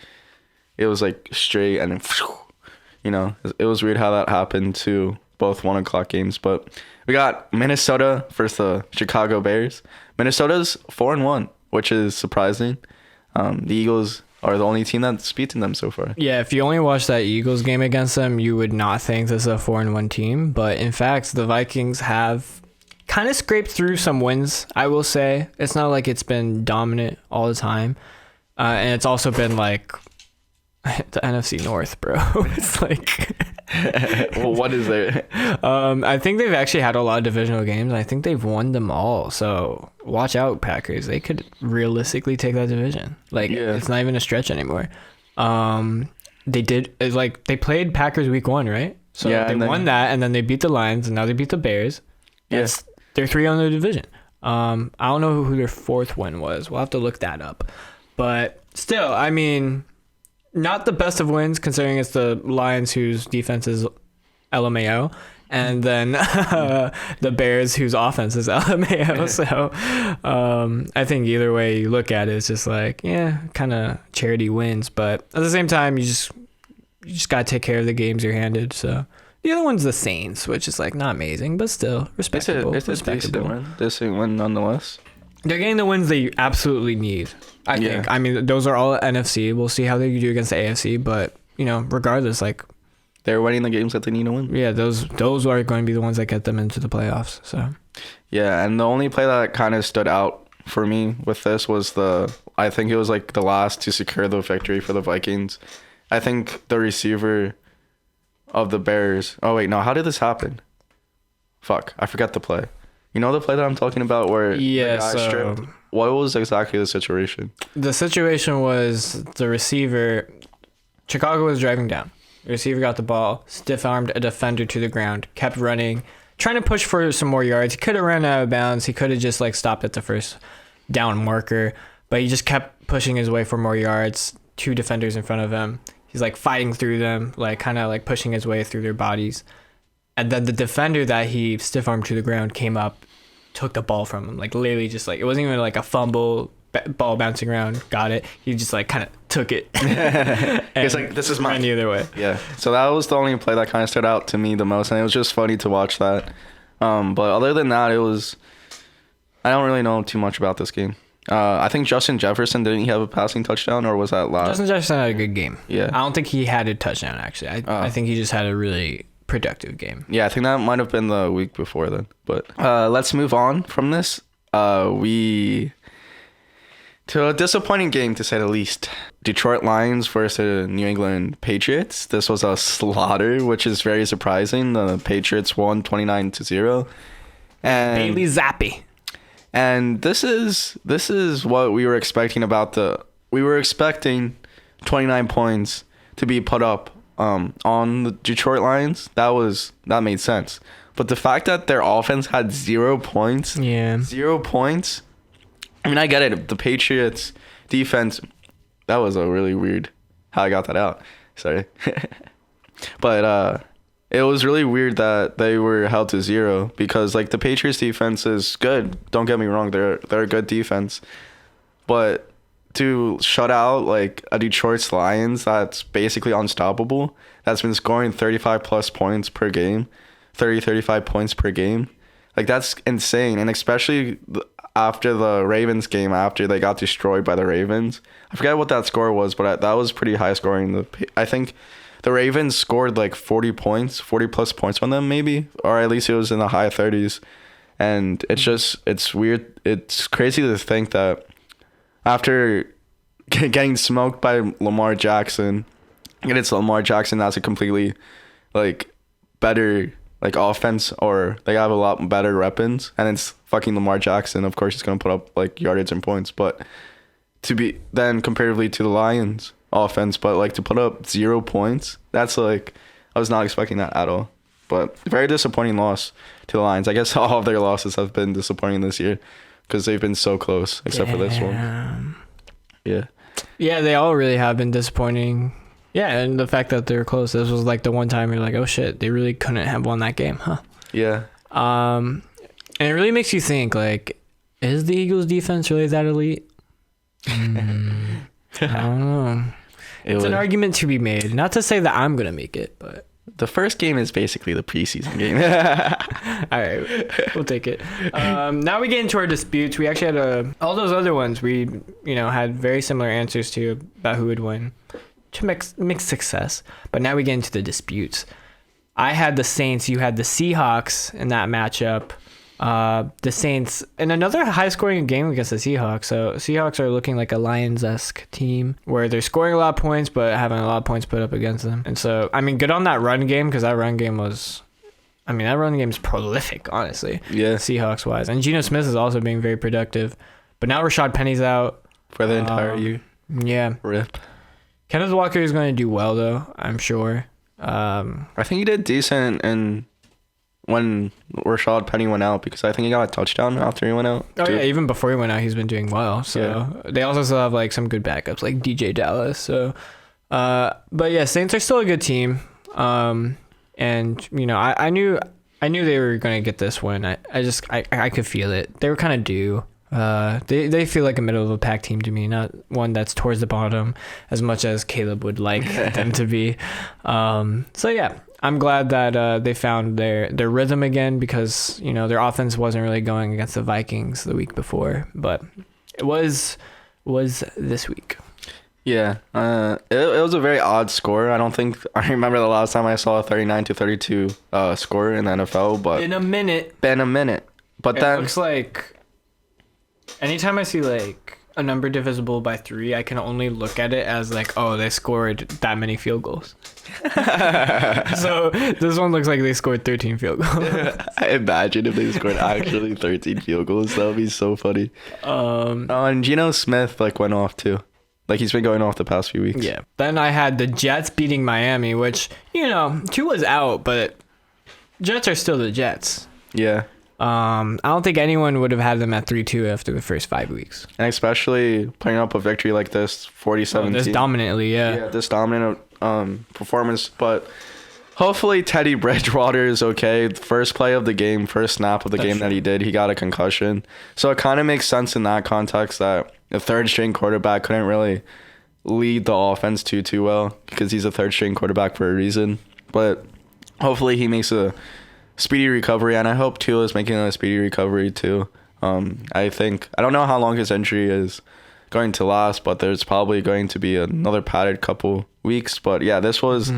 it was like straight and then, it was weird how that happened to both 1:00 games. But we got Minnesota versus the Chicago Bears. Minnesota's 4-1, which is surprising. The Eagles are the only team that's beaten them so far. Yeah, if you only watch that Eagles game against them, you would not think this is a 4-1 team. But in fact, the Vikings have kind of scraped through some wins, I will say. It's not like it's been dominant all the time. And it's also been like the NFC North, bro. It's like... Well, what is there? I think they've actually had a lot of divisional games. And I think they've won them all. So watch out, Packers. They could realistically take that division. It's not even a stretch anymore. They played Packers week 1, right? So they won that, and then they beat the Lions, and now they beat the Bears. Yes, they're 3 on the division. I don't know who their 4th win was. We'll have to look that up. But still, I mean, not the best of wins considering it's the Lions whose defense is LMAO and then the Bears whose offense is LMAO. So I think either way you look at it, it's just like, kind of charity wins. But at the same time, you just got to take care of the games you're handed. So the other one's the Saints, which is like not amazing, but still respectable. It's a decent win nonetheless. They're getting the wins they absolutely need, I think. I mean, those are all NFC. We'll see how they do against the AFC, but regardless, like they're winning the games that they need to win. Yeah, those are going to be the ones that get them into the playoffs. So yeah, and the only play that kind of stood out for me with this was I think it was like the last to secure the victory for the Vikings. I think the receiver of the Bears. Oh wait, no, how did this happen? Fuck, I forgot the play. You know the play that I'm talking about where Yeah, the guy so- stripped? What was exactly the situation? The situation was the receiver, Chicago was driving down. The receiver got the ball, stiff-armed a defender to the ground, kept running, trying to push for some more yards. He could have ran out of bounds. He could have just like stopped at the first down marker, but he just kept pushing his way for more yards. 2 defenders in front of him. He's like fighting through them, like kind of like pushing his way through their bodies. And then the defender that he stiff-armed to the ground came up, took the ball from him, like literally just like, it wasn't even like a fumble, ball bouncing around, got it. He just like kind of took it. It's like, this is ran mine. the other way. Yeah. So that was the only play that kind of stood out to me the most, and it was just funny to watch that. But other than that, I don't really know too much about this game. I think Justin Jefferson, didn't he have a passing touchdown, or was that last? Justin Jefferson had a good game. Yeah. I don't think he had a touchdown actually. I think he just had a really productive game. Yeah, I think that might have been the week before then. But let's move on from this. To a disappointing game, to say the least. Detroit Lions versus New England Patriots. This was a slaughter, which is very surprising. The Patriots won 29-0. And Bailey Zappi. And this is what we were expecting we were expecting 29 points to be put up on the Detroit Lions. That made sense. But the fact that their offense had 0 points. Yeah. 0 points. I mean, I get it. The Patriots defense, that was a really weird how I got that out. Sorry. But it was really weird that they were held to 0 because like the Patriots defense is good. Don't get me wrong. They're a good defense. But to shut out like a Detroit's Lions that's basically unstoppable, that's been scoring 35 plus points per game, 35 points per game. Like that's insane. And especially after the Ravens game, after they got destroyed by the Ravens. I forget what that score was, but that was pretty high scoring. I think the Ravens scored like 40 plus points on them maybe, or at least it was in the high 30s. And it's weird. It's crazy to think that after getting smoked by Lamar Jackson, and it's Lamar Jackson that's a completely like better like offense, or they have a lot better weapons, and it's fucking Lamar Jackson. Of course he's gonna put up like yardage and points, but to be then comparatively to the Lions offense, but like to put up 0 points, that's like I was not expecting that at all. But very disappointing loss to the Lions. I guess all of their losses have been disappointing this year because they've been so close, except for this one. Yeah, they all really have been disappointing. Yeah, and the fact that they're close, this was like the one time you're like, oh shit, they really couldn't have won that game, huh? Yeah. And it really makes you think, like, is the Eagles defense really that elite? I don't know. It's an argument to be made. Not to say that I'm gonna make it, but the first game is basically the preseason game. all right, we'll take it. Now we get into our disputes. We actually had all those other ones we had very similar answers to about who would win. To mixed success. But now we get into the disputes. I had the Saints, you had the Seahawks in that matchup. The Saints in another high-scoring game against the Seahawks. So Seahawks are looking like a Lions-esque team where they're scoring a lot of points but having a lot of points put up against them. And so, I mean, good on that run game because that run game is prolific, honestly. Yeah. Seahawks-wise. And Geno Smith is also being very productive. But now Rashad Penny's out. For the entire year. Yeah. RIP. Kenneth Walker is going to do well, though, I'm sure. I think he did decent when Rashad Penny went out because I think he got a touchdown after he went out. Oh, yeah, even before he went out, he's been doing well. So They also still have like some good backups like DJ Dallas. So, but yeah, Saints are still a good team. And I knew they were going to get this win. I could feel it. They were kind of due. They feel like a middle of the pack team to me, not one that's towards the bottom as much as Caleb would like them to be. So yeah, I'm glad that they found their rhythm again because their offense wasn't really going against the Vikings the week before, but it was this week. Yeah, it was a very odd score. I don't think I remember the last time I saw a 39-32 score in the NFL, but In a minute. But It then looks like anytime I see like a number divisible by 3, I can only look at it as like, oh, they scored that many field goals. So this one looks like they scored 13 field goals. I imagine if they scored actually 13 field goals, that would be so funny. And Geno Smith like went off too. Like he's been going off the past few weeks. Yeah. Then I had the Jets beating Miami, which, you know, Tua's out, but Jets are still the Jets. Yeah. I don't think anyone would have had them at 3-2 after the first 5 weeks. And especially putting up a victory like this, 47. This dominantly, Yeah, this dominant performance. But hopefully Teddy Bridgewater is okay. First play of the game, first snap of the game that he did, he got a concussion. So it kind of makes sense in that context that a third string quarterback couldn't really lead the offense too well because he's a third string quarterback for a reason. But hopefully he makes a speedy recovery, and I hope Tua is making a speedy recovery too. I don't know how long his injury is going to last, but there's probably going to be another padded couple weeks. But yeah, this was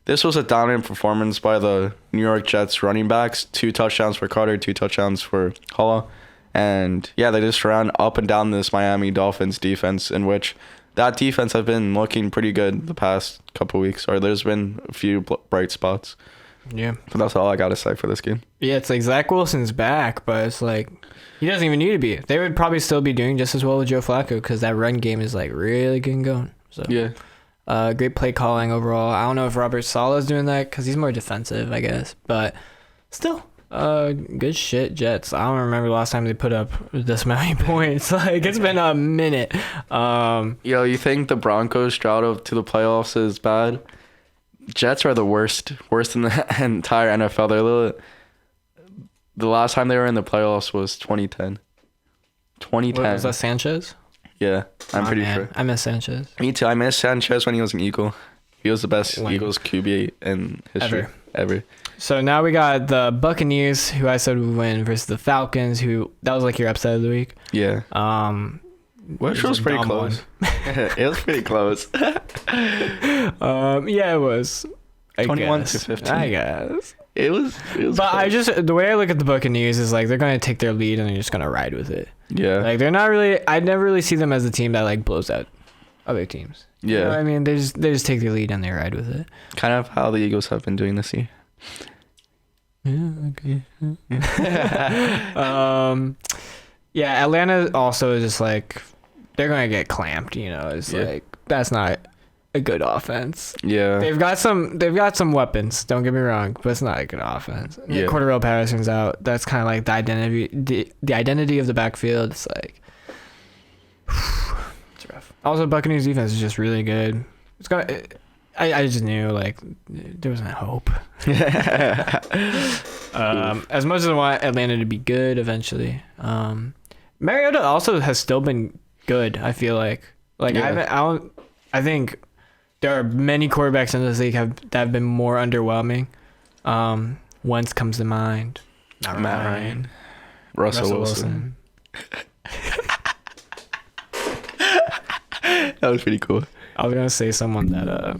a dominant performance by the New York Jets running backs. 2 touchdowns for Carter, 2 touchdowns for Holla. And yeah, they just ran up and down this Miami Dolphins defense, in which that defense have been looking pretty good the past couple weeks, or there's been a few bright spots. Yeah. But that's all I got to say for this game. Yeah, it's like Zach Wilson's back, but it's like he doesn't even need to be. They would probably still be doing just as well with Joe Flacco because that run game is like really getting going. So yeah. Great play calling overall. I don't know if Robert Saleh's doing that because he's more defensive, I guess. But still, good shit, Jets. I don't remember the last time they put up this many points. Like, it's been a minute. Yo, you think the Broncos' drought to the playoffs is bad? Jets are the worst in the entire NFL. The last time they were in the playoffs was 2010. 2010. What, was that Sanchez? Yeah, I'm pretty sure. I miss Sanchez. Me too. I miss Sanchez when he was an Eagle. He was the best Eagles QB in history ever. So now we got the Buccaneers, who I said would win, versus the Falcons, who that was like your upset of the week. Yeah. Which was pretty close. It was pretty close. Yeah, it was. 21 to 15. I guess. It was But close. the way I look at the Buccaneers is like they're going to take their lead and they're just going to ride with it. Yeah. Like they're not really, I never really see them as a team that like blows out other teams. Yeah. You know what I mean, they just take their lead and they ride with it. Kind of how the Eagles have been doing this year. Yeah, okay. Yeah, Atlanta also is just like they're gonna get clamped, you know. It's like that's not a good offense. Yeah. They've got some weapons, don't get me wrong, but it's not a good offense. Yeah. Cordero Patterson's out. That's kind of like the identity of the backfield. It's like it's rough. Also, Buccaneers defense is just really good. It's got. I just knew like there wasn't hope. As much as I want Atlanta to be good eventually, Mariota also has still been good. I feel like I think there are many quarterbacks in this league that have been more underwhelming. Wentz comes to mind. Matt Ryan. Russell Wilson. That was pretty cool. I was gonna say someone that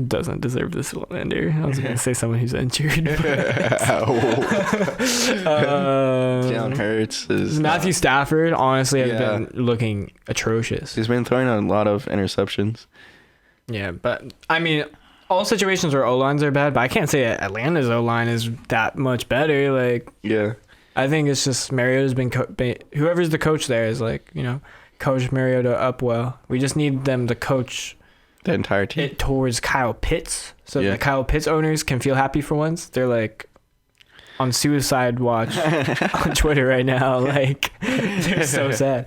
doesn't deserve this one ender. I was gonna say someone who's injured. Jalen Hurts is Matthew Stafford honestly has been looking atrocious. He's been throwing a lot of interceptions. Yeah, but I mean, all situations where O-lines are bad, but I can't say Atlanta's O-line is that much better. Like, yeah, I think it's just Mariota's been whoever's the coach there is like, you know, coach Mariota up well. We just need them to coach the entire team it towards Kyle Pitts, so the Kyle Pitts owners can feel happy for once. They're like on suicide watch on Twitter right now. Like, they're so sad.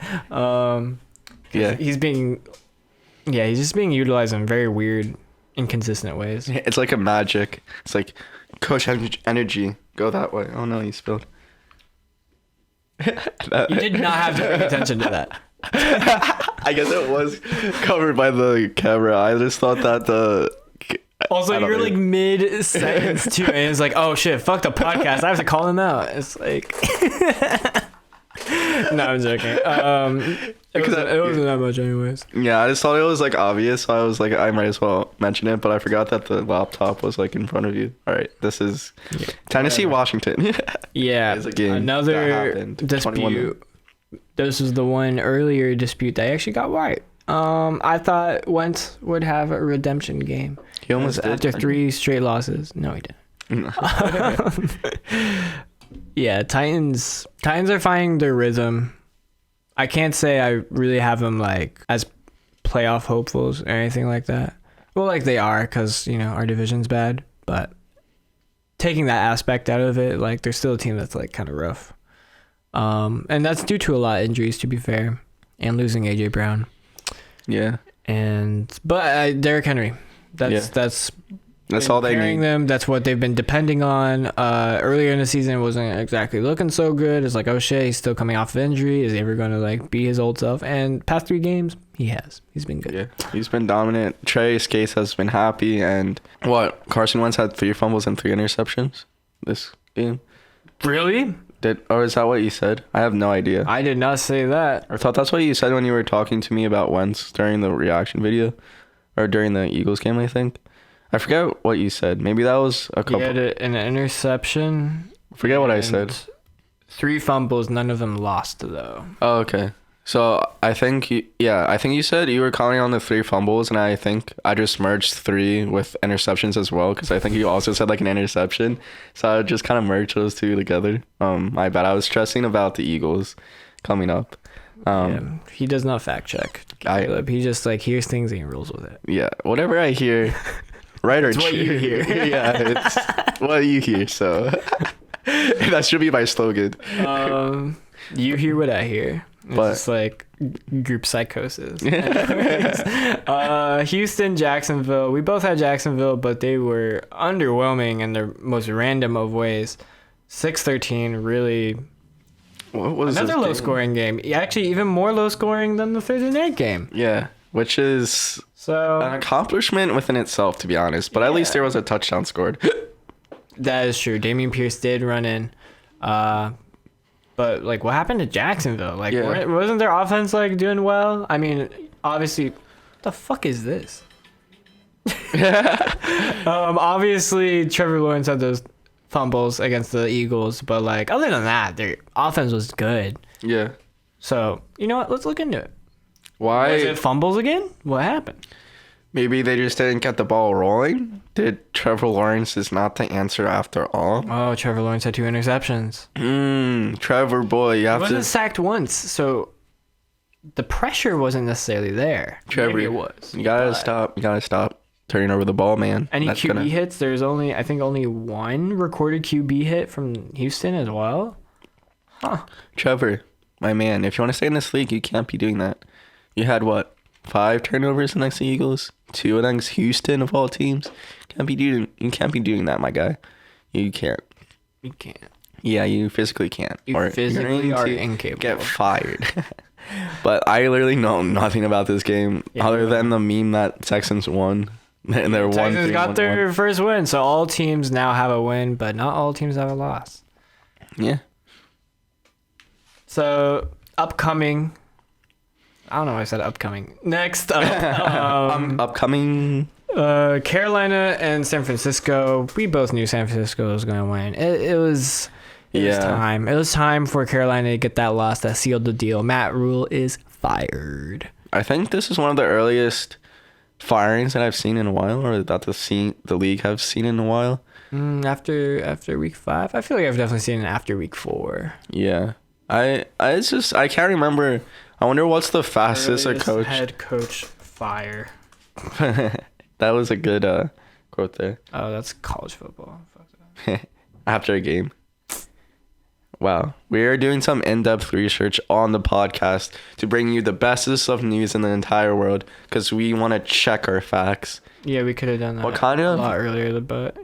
He's just being utilized in very weird, inconsistent ways. It's like a magic. It's like, Coach Energy, go that way. Oh no, you spilled. You did not have to pay attention to that. I guess it was covered by the camera. I just thought that Also, you're like mid sentence too, and it's like, oh shit, fuck the podcast. I have to call him out. It's like, no, I'm joking. It wasn't that much, anyways. Yeah, I just thought it was like obvious. So I was like, I might as well mention it, but I forgot that the laptop was like in front of you. All right, this is Tennessee, Washington. Yeah, it's a game another dispute. this was the one earlier dispute that actually got right. I thought Wentz would have a redemption game. He almost did. After 3 straight losses. No, he didn't. Yeah, Titans are finding their rhythm. I can't say I really have them like as playoff hopefuls or anything like that. Well, like they are because, our division's bad. But taking that aspect out of it, like they're still a team that's like kind of rough. And that's due to a lot of injuries, to be fair, and losing AJ Brown. Yeah. But Derrick Henry, that's all they need. Them. That's what they've been depending on. Earlier in the season, it wasn't exactly looking so good. It's like, oh shit, he's still coming off of injury. Is he ever going to like be his old self? And past 3 games, he has. He's been good. Yeah, he's been dominant. Trey Skates has been happy, and Carson Wentz had 3 fumbles and 3 interceptions this game. Really? Or is that what you said? I have no idea. I did not say that. I thought that's what you said when you were talking to me about Wentz during the reaction video, or during the Eagles game, I think. I forget what you said. Maybe that was a couple. He had an interception. I forget what I said. 3 fumbles, none of them lost though. Oh, okay. So I think you said you were commenting on the 3 fumbles, and I think I just merged 3 with interceptions as well, because I think you also said like an interception. So I just kind of merged those 2 together. My bad. I was stressing about the Eagles coming up. He does not fact check. Caleb. He just like hears things and he rolls with it. Yeah, whatever I hear, right or it's what you hear. Yeah, it's what you hear. So that should be my slogan. You hear what I hear. It's just like group psychosis. Houston, Jacksonville. We both had Jacksonville, but they were underwhelming in their most random of ways. 6-13, really. What was another low-scoring game? Actually, even more low-scoring than the Thursday night game. Yeah, which is an accomplishment within itself, to be honest. But at least there was a touchdown scored. That is true. Damian Pierce did run in. But like, what happened to Jacksonville? Like, wasn't their offense like doing well? I mean, obviously, what the fuck is this? Obviously, Trevor Lawrence had those fumbles against the Eagles, but like, other than that, their offense was good. Yeah. So you know what? Let's look into it. Why was it fumbles again? What happened? Maybe they just didn't get the ball rolling. Did Trevor Lawrence is not the answer after all? Oh, Trevor Lawrence had 2 interceptions. Trevor boy, you have to. He wasn't sacked once, so the pressure wasn't necessarily there. Trevor, maybe it was. You gotta stop. You gotta stop turning over the ball, man. Any QB hits? There's only 1 recorded QB hit from Houston as well. Huh. Trevor, my man, if you want to stay in this league, you can't be doing that. You had 5 turnovers against the Eagles, 2 against Houston of all teams. You can't be doing that, my guy. You can't. You can't. Yeah, you physically can't. You physically are incapable. Get fired. But I literally know nothing about this game other than the meme that Texans won. And they're Texans got their first win, so all teams now have a win, but not all teams have a loss. Yeah. So upcoming. I don't know why I said upcoming. Next up. Upcoming. Carolina and San Francisco. We both knew San Francisco was going to win. It was time. It was time for Carolina to get that loss that sealed the deal. Matt Rule is fired. I think this is one of the earliest firings that I've seen in a while, or that the league have seen in a while. After week 5, I feel like I've definitely seen it after week 4. Yeah, I can't remember. I wonder what's the fastest head coach fire. That was a good quote there. Oh, that's college football. After a game. Wow. We are doing some in-depth research on the podcast to bring you the bestest of news in the entire world, because we want to check our facts. Yeah, we could have done that a lot earlier, but,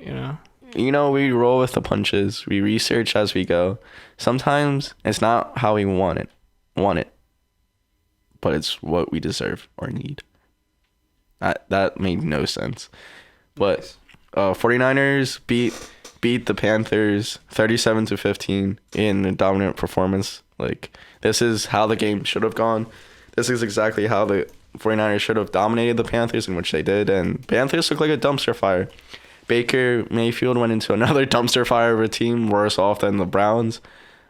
we roll with the punches. We research as we go. Sometimes it's not how we want it, but it's what we deserve or need. That made no sense. But 49ers beat the Panthers 37-15 in a dominant performance. Like, this is how the game should have gone. This is exactly how the 49ers should have dominated the Panthers, in which they did. And Panthers look like a dumpster fire. Baker Mayfield went into another dumpster fire of a team, worse off than the Browns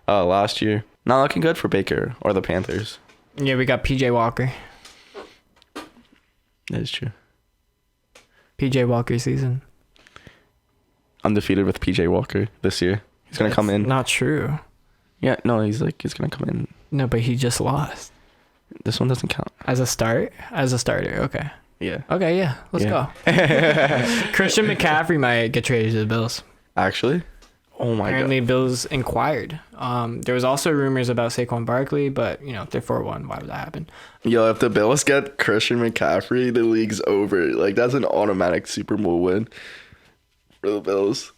last year. Not looking good for Baker or the Panthers. Yeah, we got PJ Walker. That is true. PJ Walker season. Undefeated with PJ Walker this year. He's gonna come in. Not true. Yeah, no, he's gonna come in. No, but he just lost. This one doesn't count. As a starter? Okay. Yeah. Okay, yeah. Let's go. Christian McCaffrey might get traded to the Bills. Actually? Oh my Apparently, god. Bills inquired. There was also rumors about Saquon Barkley, but, they're 4-1. Why would that happen? Yo, if the Bills get Christian McCaffrey, the league's over. Like, that's an automatic Super Bowl win for the Bills.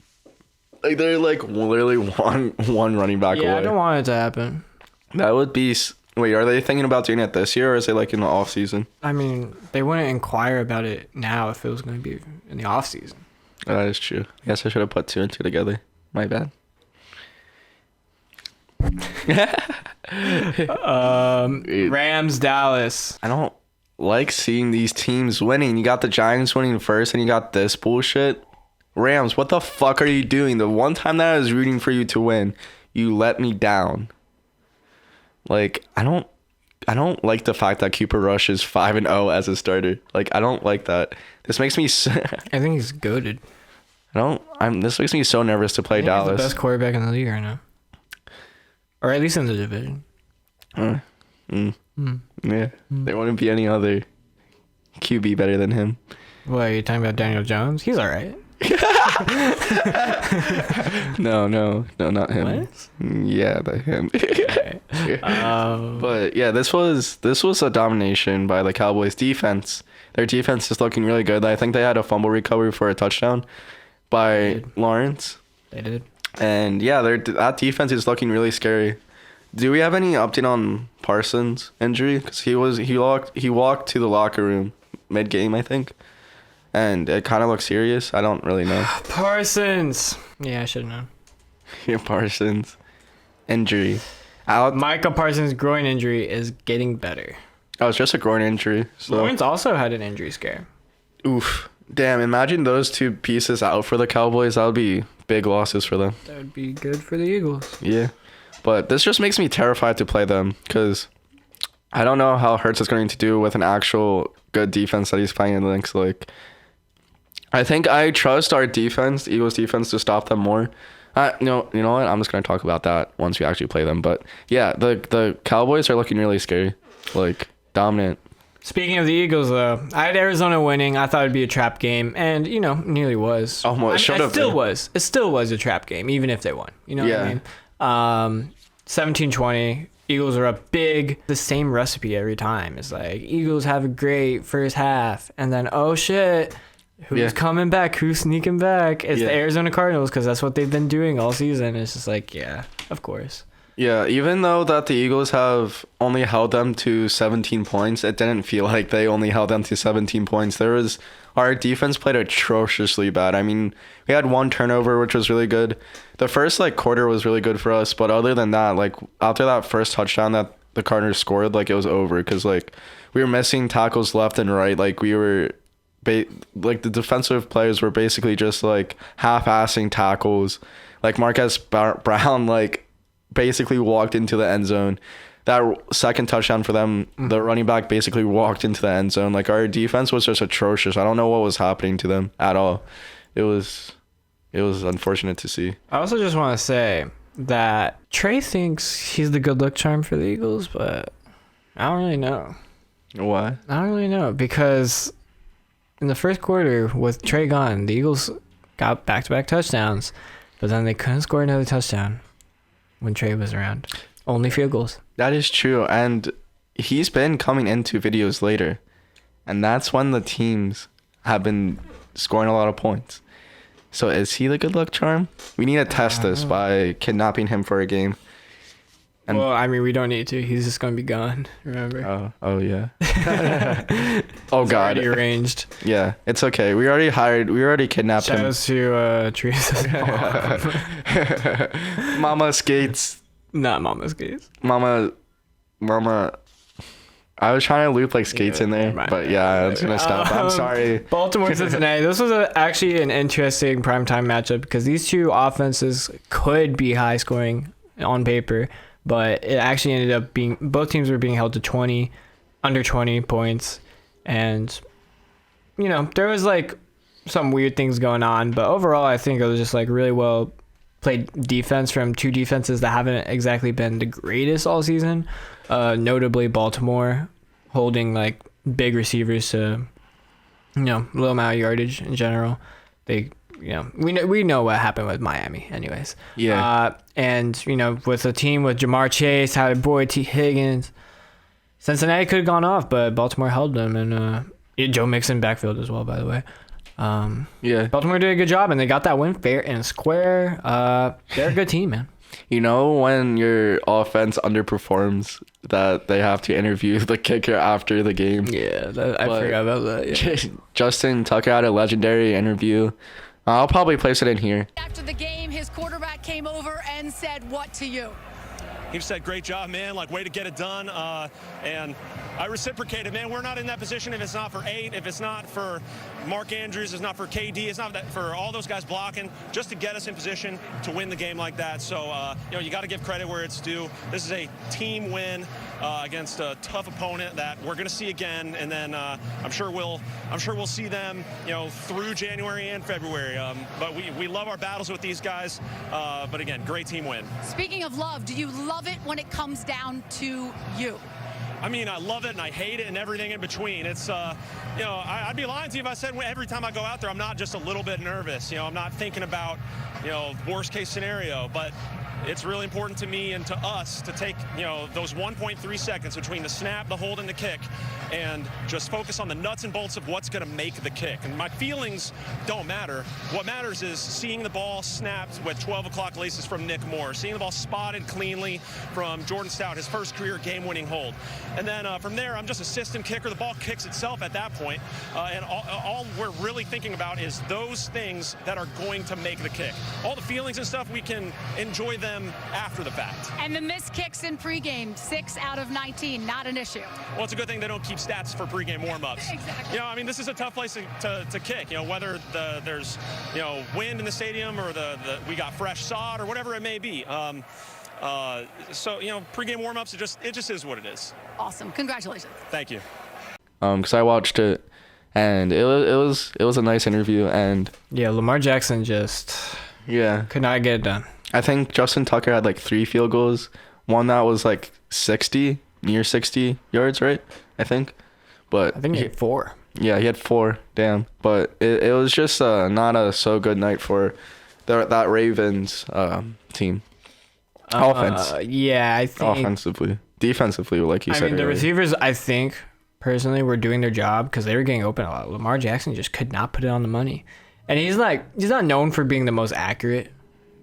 Like, they're literally one running back away. Yeah, I don't want it to happen. That would be... Wait, are they thinking about doing it this year, or is it in the off season? I mean, they wouldn't inquire about it now if it was going to be in the off season. That is true. I guess I should have put 2 and 2 together. My bad. Rams, Dallas. I don't like seeing these teams winning. You got the Giants winning first, and you got this bullshit. Rams, what the fuck are you doing? The one time that I was rooting for you to win, you let me down. Like, I don't like the fact that Cooper Rush is 5-0 as a starter. Like, I don't like that. This makes me I think he's goated. This makes me so nervous to play Dallas. He's the best quarterback in the league right now. Or at least in the division. Yeah. There wouldn't be any other QB better than him. What, are you talking about Daniel Jones? He's all right. No, not him. What? Yeah, him. But yeah, this was a domination by the Cowboys defense. Their defense is looking really good. I think they had a fumble recovery for a touchdown by Lawrence. They did. And yeah, that defense is looking really scary. Do we have any update on Parsons' injury? Because he walked to the locker room mid-game, I think. And it kind of looks serious. I don't really know. Parsons. Yeah, I should have known. Yeah, Parsons. Injury. Micah Parsons' groin injury is getting better. Oh, it's just a groin injury. So. Lawrence also had an injury scare. Oof. Damn, imagine those two pieces out for the Cowboys. That would be big losses for them. That would be good for the Eagles. Yeah. But this just makes me terrified to play them because I don't know how Hurts is going to do with an actual good defense that he's playing against. Like, I think I trust our defense, the Eagles defense, to stop them more. You know what? I'm just going to talk about that once we actually play them. But yeah, the Cowboys are looking really scary. Like, dominant. Speaking of the Eagles, though, I had Arizona winning. I thought it'd be a trap game, and nearly was. Almost should have. It still was a trap game, even if they won. You know what I mean? 17-20. Eagles are up big. The same recipe every time. It's like Eagles have a great first half, and then oh shit, who's coming back? Who's sneaking back? It's the Arizona Cardinals because that's what they've been doing all season. It's just like, yeah, of course. Yeah, even though that the Eagles have only held them to 17 points, it didn't feel like they only held them to 17 points. Our defense played atrociously bad. I mean, we had one turnover, which was really good. The first quarter was really good for us, but other than that, after that first touchdown that the Cardinals scored, it was over because we were missing tackles left and right. We were the defensive players were basically just half-assing tackles. Marquez Brown basically walked into the end zone. That second touchdown for them, the running back basically walked into the end zone. Our defense was just atrocious. I don't know what was happening to them at all. It was unfortunate to see. I also just want to say that Trey thinks he's the good luck charm for the Eagles, but I don't really know. Why? I don't really know because in the first quarter with Trey gone, the Eagles got back-to-back touchdowns, but then they couldn't score another touchdown when Trey was around. Only field goals. That is true, and he's been coming into videos later, and that's when the teams have been scoring a lot of points. So is he the good luck charm? We need to test this by kidnapping him for a game. And well, I mean, we don't need to. He's just going to be gone, remember? Oh yeah. Oh, God. Already arranged. Yeah, it's okay. We already kidnapped him. Shout out to Teresa's mom. Mama Skates. Not Mama Skates. Mama. I was trying to loop Skates in there, but yeah, it's going to stop. I'm sorry. Baltimore, Cincinnati. This was actually an interesting primetime matchup because these two offenses could be high scoring on paper, but it actually ended up being both teams were being held to under 20 points, and there was like some weird things going on, but overall I think it was just like really well played defense from two defenses that haven't exactly been the greatest all season, notably Baltimore holding like big receivers to low amount of yardage in general. They we know what happened with Miami anyways. And with a team with Jamar Chase, Tyler Boyd, T. Higgins, Cincinnati could have gone off, but Baltimore held them, and Joe Mixon backfield as well, by the way. Baltimore did a good job, and they got that win fair and square. They're a good team, man. When your offense underperforms, that they have to interview the kicker after the game. I forgot about that. Yeah. Justin Tucker had a legendary interview. I'll probably place it in here. After the game, his quarterback came over and said what to you? He said, great job, man, like way to get it done. And I reciprocated, man, we're not in that position if it's not for 8, if it's not for Mark Andrews, it's not for KD, it's not that for all those guys blocking, just to get us in position to win the game like that. So, you got to give credit where it's due. This is a team win against a tough opponent that we're going to see again, and then I'm sure we'll see them, through January and February. But we love our battles with these guys. But again, great team win. Speaking of love, do you love it when it comes down to you? I mean, I love it and I hate it and everything in between. It's, I'd be lying to you if I said every time I go out there, I'm not just a little bit nervous. I'm not thinking about, worst case scenario, but it's really important to me and to us to take, those 1.3 seconds between the snap, the hold, and the kick, and just focus on the nuts and bolts of what's going to make the kick. And my feelings don't matter. What matters is seeing the ball snapped with 12 o'clock laces from Nick Moore, seeing the ball spotted cleanly from Jordan Stout, his first career game-winning hold. And then from there, I'm just a system kicker. The ball kicks itself at that point. And all we're really thinking about is those things that are going to make the kick. All the feelings and stuff, we can enjoy them after the fact. And the missed kicks in pregame, 6 out of 19, not an issue. Well, it's a good thing they don't keep stats for pregame warm-ups. Exactly. This is a tough place to kick. Whether there's wind in the stadium or we got fresh sod or whatever it may be. So pregame warm-ups, it just is what it is. Awesome. Congratulations. Thank you. Because I watched it, and it was a nice interview, and Lamar Jackson just could not get it done. I think Justin Tucker had like 3 field goals. One that was like near 60 yards, right? I think. But I think he had 4. Yeah, he had 4. Damn. But it was just not a so good night for that Ravens team. Offense. I think. Offensively. Defensively, like you said the earlier. receivers, I think, personally, were doing their job because they were getting open a lot. Lamar Jackson just could not put it on the money. And he's not known for being the most accurate.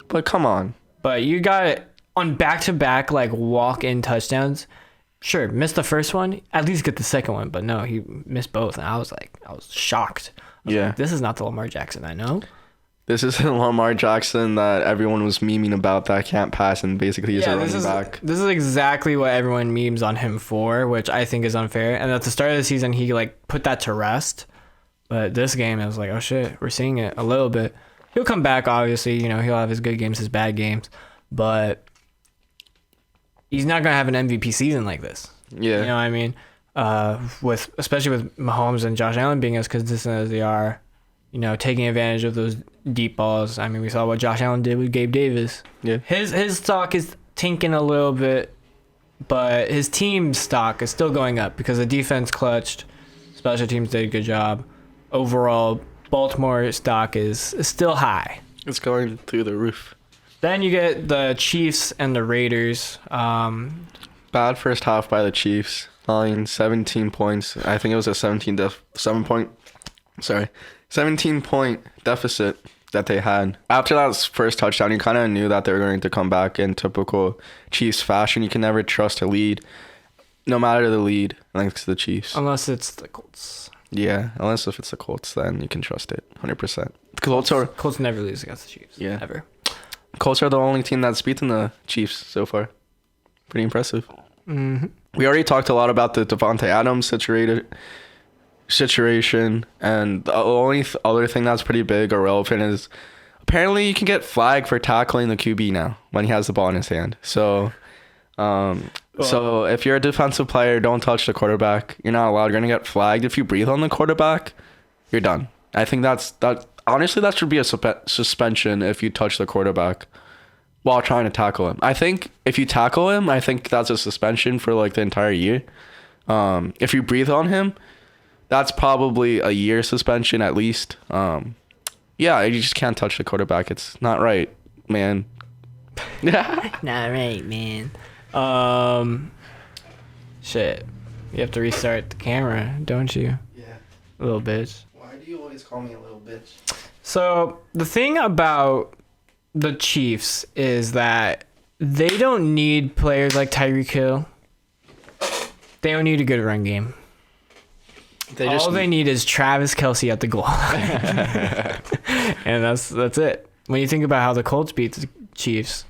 But come on. But you got it on back-to-back, like, walk-in touchdowns. Sure, missed the first one, at least get the second one. But no, he missed both. And I was shocked. I was like, this is not the Lamar Jackson I know. This is the Lamar Jackson that everyone was memeing about that can't pass and basically is a running back. This is exactly what everyone memes on him for, which I think is unfair. And at the start of the season, he, put that to rest. But this game, it was like, oh, shit, we're seeing it a little bit. He'll come back, obviously. He'll have his good games, his bad games. But he's not going to have an MVP season like this. Yeah. You know what I mean? Especially with Mahomes and Josh Allen being as consistent as they are, taking advantage of those deep balls. I mean, we saw what Josh Allen did with Gabe Davis. Yeah. His stock is tanking a little bit, but his team stock is still going up because the defense clutched. Special teams did a good job. Overall, Baltimore stock is still high. It's going through the roof. Then you get the Chiefs and the Raiders. Bad first half by the Chiefs. 17 points. I think it was a 17-point deficit that they had. After that first touchdown, you kind of knew that they were going to come back in typical Chiefs fashion. You can never trust a lead, no matter the lead, thanks to the Chiefs. Unless it's the Colts. Yeah, unless if it's the Colts, then you can trust it 100%. Colts never lose against the Chiefs. Yeah. Ever. Colts are the only team that's beaten the Chiefs so far. Pretty impressive. Mm-hmm. We already talked a lot about the Davante Adams situation, and the only other thing that's pretty big or relevant is apparently you can get flagged for tackling the QB now when he has the ball in his hand. So So if you're a defensive player, don't touch the quarterback. You're not allowed. You're gonna get flagged if you breathe on the quarterback. You're done. I think that. Honestly, that should be a suspension if you touch the quarterback while trying to tackle him. I think if you tackle him, I think that's a suspension for like the entire year. If you breathe on him, that's probably a year suspension at least. Yeah, you just can't touch the quarterback. It's not right, man. Not right, man. Shit. You have to restart the camera, don't you? Yeah. Little bitch. Why do you always call me a little bitch? So the thing about the Chiefs is that they don't need players like Tyreek Hill. They don't need a good run game. All they need is Travis Kelce at the goal line. And that's it. When you think about how the Colts beat the Chiefs,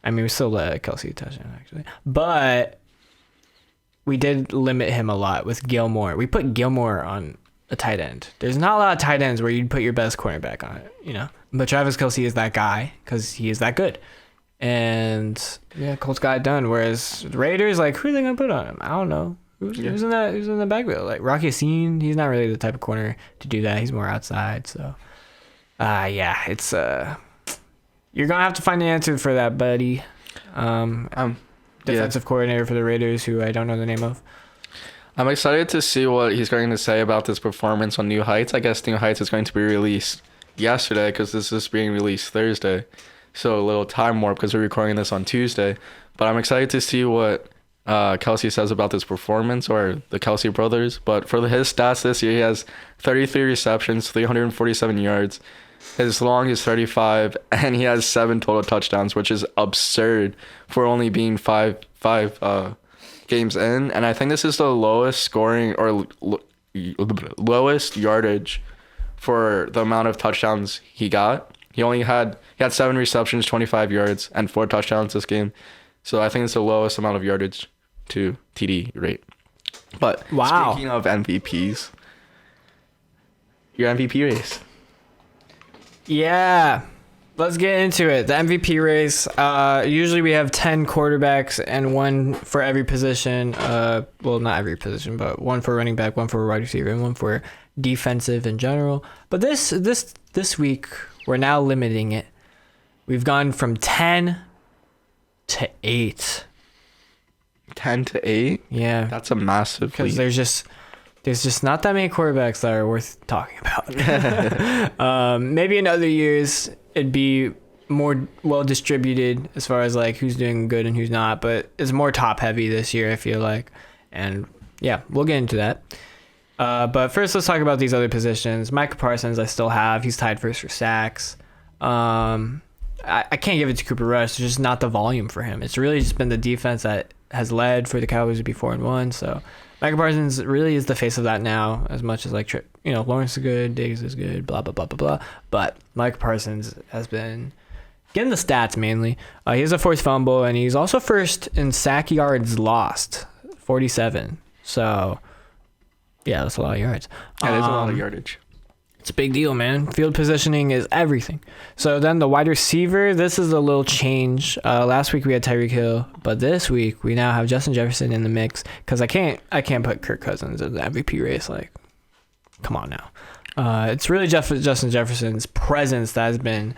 I mean, we still let Kelce touch him, actually. But we did limit him a lot with Gilmore. We put Gilmore on a tight end. There's not a lot of tight ends where you'd put your best cornerback on it, you know? But Travis Kelce is that guy because he is that good. And, yeah, Colts got it done. Whereas the Raiders, like, who are they going to put on him? I don't know. Who's in the backfield? Like, Rocky Yassin, he's not really the type of corner to do that. He's more outside. So, yeah, it's... You're going to have to find an answer for that, buddy. Defensive coordinator for the Raiders, who I don't know the name of. I'm excited to see what he's going to say about this performance on New Heights. I guess New Heights is going to be released yesterday because this is being released Thursday. So a little time warp because we're recording this on Tuesday. But I'm excited to see what Kelce says about this performance, or the Kelce brothers. But for his stats this year, he has 33 receptions, 347 yards. His long is 35, and he has 7 total touchdowns, which is absurd for only being five games in. And I think this is the lowest scoring or lowest yardage for the amount of touchdowns he got. He had 7 receptions, 25 yards, and 4 touchdowns this game. So I think it's the lowest amount of yardage to TD rate. But Speaking of MVPs, your MVP race. Yeah, let's get into it. The MVP race. Usually we have 10 quarterbacks and 1 for every position. Well, not every position, but 1 for running back, 1 for wide receiver, and 1 for defensive in general. But this week we're now limiting it. We've gone from 10 to 8. 10 to 8? Yeah, that's a massive because leap. There's just not that many quarterbacks that are worth talking about. Maybe in other years it'd be more well distributed as far as like who's doing good and who's not, but it's more top heavy this year, I feel like. And yeah, we'll get into that. But first, let's talk about these other positions. Micah Parsons, I still have. He's tied first for sacks. I can't give it to Cooper Rush. There's just not the volume for him. It's really just been the defense that has led for the Cowboys to be 4-1. So Micah Parsons really is the face of that now, as much as like, you know, Lawrence is good, Diggs is good, blah, blah, blah, blah, blah. But Micah Parsons has been getting the stats mainly. He has a forced fumble, and he's also first in sack yards lost, 47. So, yeah, that's a lot of yards. That is a lot of yardage. It's a big deal, man. Field positioning is everything. So then the wide receiver, this is a little change. Last week we had Tyreek Hill, but this week we now have Justin Jefferson in the mix because I can't put Kirk Cousins in the MVP race. Like, come on now. It's really Justin Jefferson's presence that has been,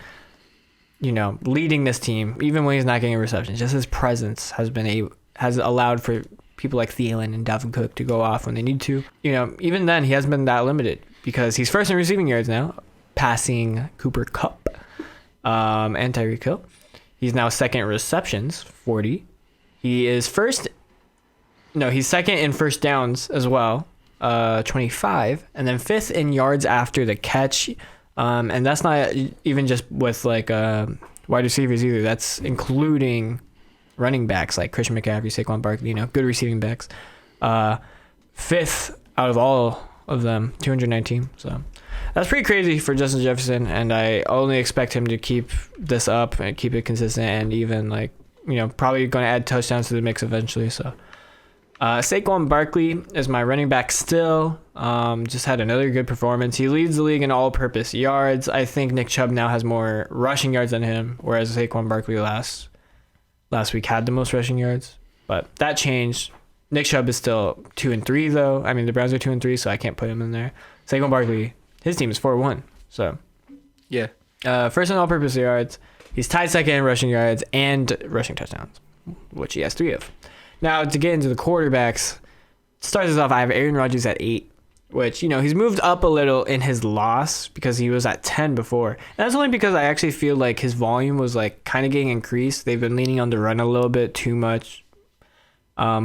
you know, leading this team, even when he's not getting receptions. Just his presence has allowed for people like Thielen and Dalvin Cook to go off when they need to. You know, even then he hasn't been that limited, because he's first in receiving yards now, passing Cooper Kupp and Tyreek Hill. He's now second in receptions, 40. He's second in first downs as well, 25. And then 5th in yards after the catch. And that's not even just with like wide receivers either. That's including running backs like Christian McCaffrey, Saquon Barkley, you know, good receiving backs. 5th out of all of them, 219. So that's pretty crazy for Justin Jefferson, and I only expect him to keep this up and keep it consistent, and even like, you know, probably going to add touchdowns to the mix eventually. So Saquon Barkley is my running back still. Just had another good performance. He leads the league in all-purpose yards. I think Nick Chubb now has more rushing yards than him, whereas Saquon Barkley last last week had the most rushing yards, but that changed. Nick Chubb is still 2-3 though. I mean, the Browns are 2-3, so I can't put him in there. Saquon Barkley, his team is 4-1. So Yeah. first in all-purpose yards. He's tied second in rushing yards and rushing touchdowns, which he has 3 of. Now to get into the quarterbacks, starts us off. I have Aaron Rodgers at 8, which he's moved up a little in his loss because he was at 10 before. And that's only because I actually feel like his volume was like kind of getting increased. They've been leaning on the run a little bit too much.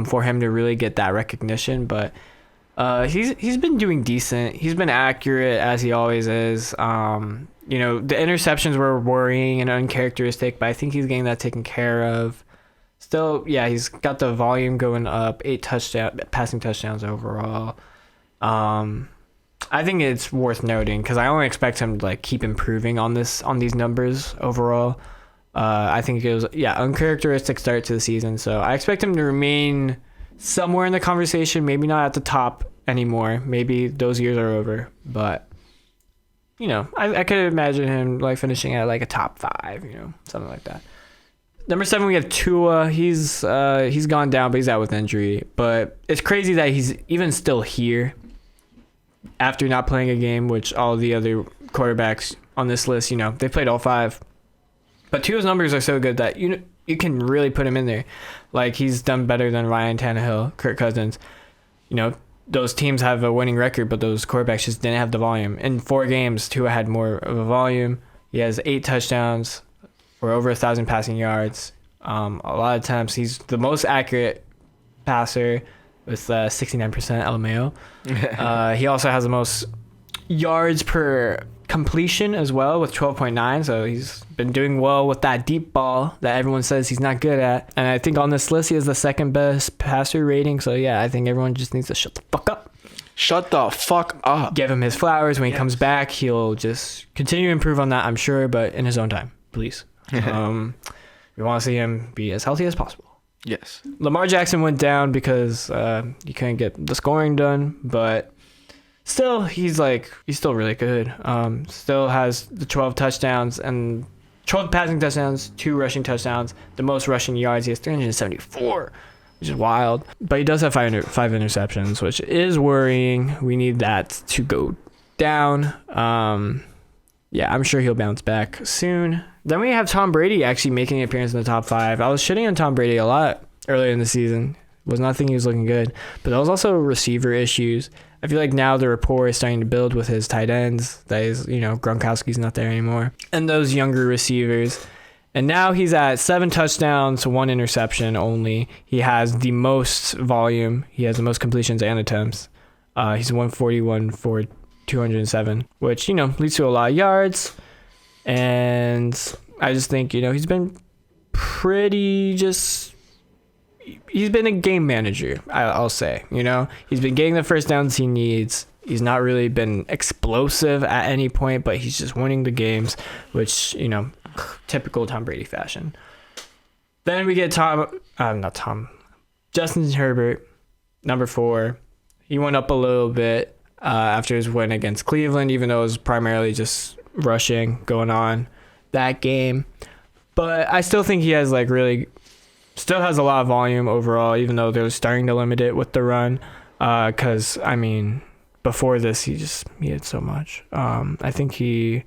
For him to really get that recognition, but he's been doing decent. He's been accurate as he always is. The interceptions were worrying and uncharacteristic, but I think he's getting that taken care of. Still, yeah, he's got the volume going up, 8 passing touchdowns overall. I think it's worth noting because I only expect him to like keep improving on these numbers overall. I think it was, uncharacteristic start to the season. So I expect him to remain somewhere in the conversation, maybe not at the top anymore. Maybe those years are over. But, I could imagine him like finishing at like a top 5, something like that. Number 7, we have Tua. He's gone down, but he's out with injury. But it's crazy that he's even still here after not playing a game, which all the other quarterbacks on this list, they played all 5. But Tua's numbers are so good that you can really put him in there. Like, he's done better than Ryan Tannehill, Kirk Cousins. Those teams have a winning record, but those quarterbacks just didn't have the volume. In 4 games, Tua had more of a volume. He has 8 touchdowns for over 1,000 passing yards. A lot of times, he's the most accurate passer with 69% LMAO. He also has the most yards per completion as well with 12.9, so he's been doing well with that deep ball that everyone says he's not good at. And I think on this list he has the second best passer rating, so yeah, I think everyone just needs to shut the fuck up. Shut the fuck up. Give him his flowers. When he comes back, he'll just continue to improve on that, I'm sure, but in his own time, please. We want to see him be as healthy as possible. Yes. Lamar Jackson went down because he couldn't get the scoring done, but still, he's still really good. Still has the 12 touchdowns and 12 passing touchdowns, 2 rushing touchdowns. The most rushing yards, he has 374, which is wild. But he does have 5 interceptions, which is worrying. We need that to go down. I'm sure he'll bounce back soon. Then we have Tom Brady actually making an appearance in the top 5. I was shitting on Tom Brady a lot earlier in the season. Was not thinking he was looking good, but there was also receiver issues. I feel like now the rapport is starting to build with his tight ends. That is, Gronkowski's not there anymore, and those younger receivers. And now he's at 7 touchdowns, 1 interception only. He has the most volume. He has the most completions and attempts. He's 141 for 207, which leads to a lot of yards. And I just think he's been he's been a game manager, I'll say. He's been getting the first downs he needs. He's not really been explosive at any point, but he's just winning the games, which, typical Tom Brady fashion. Then we get Justin Herbert, number 4. He went up a little bit after his win against Cleveland, even though it was primarily just rushing going on that game. But I still think he has still has a lot of volume overall, even though they're starting to limit it with the run. Because, before this, he had so much. I think before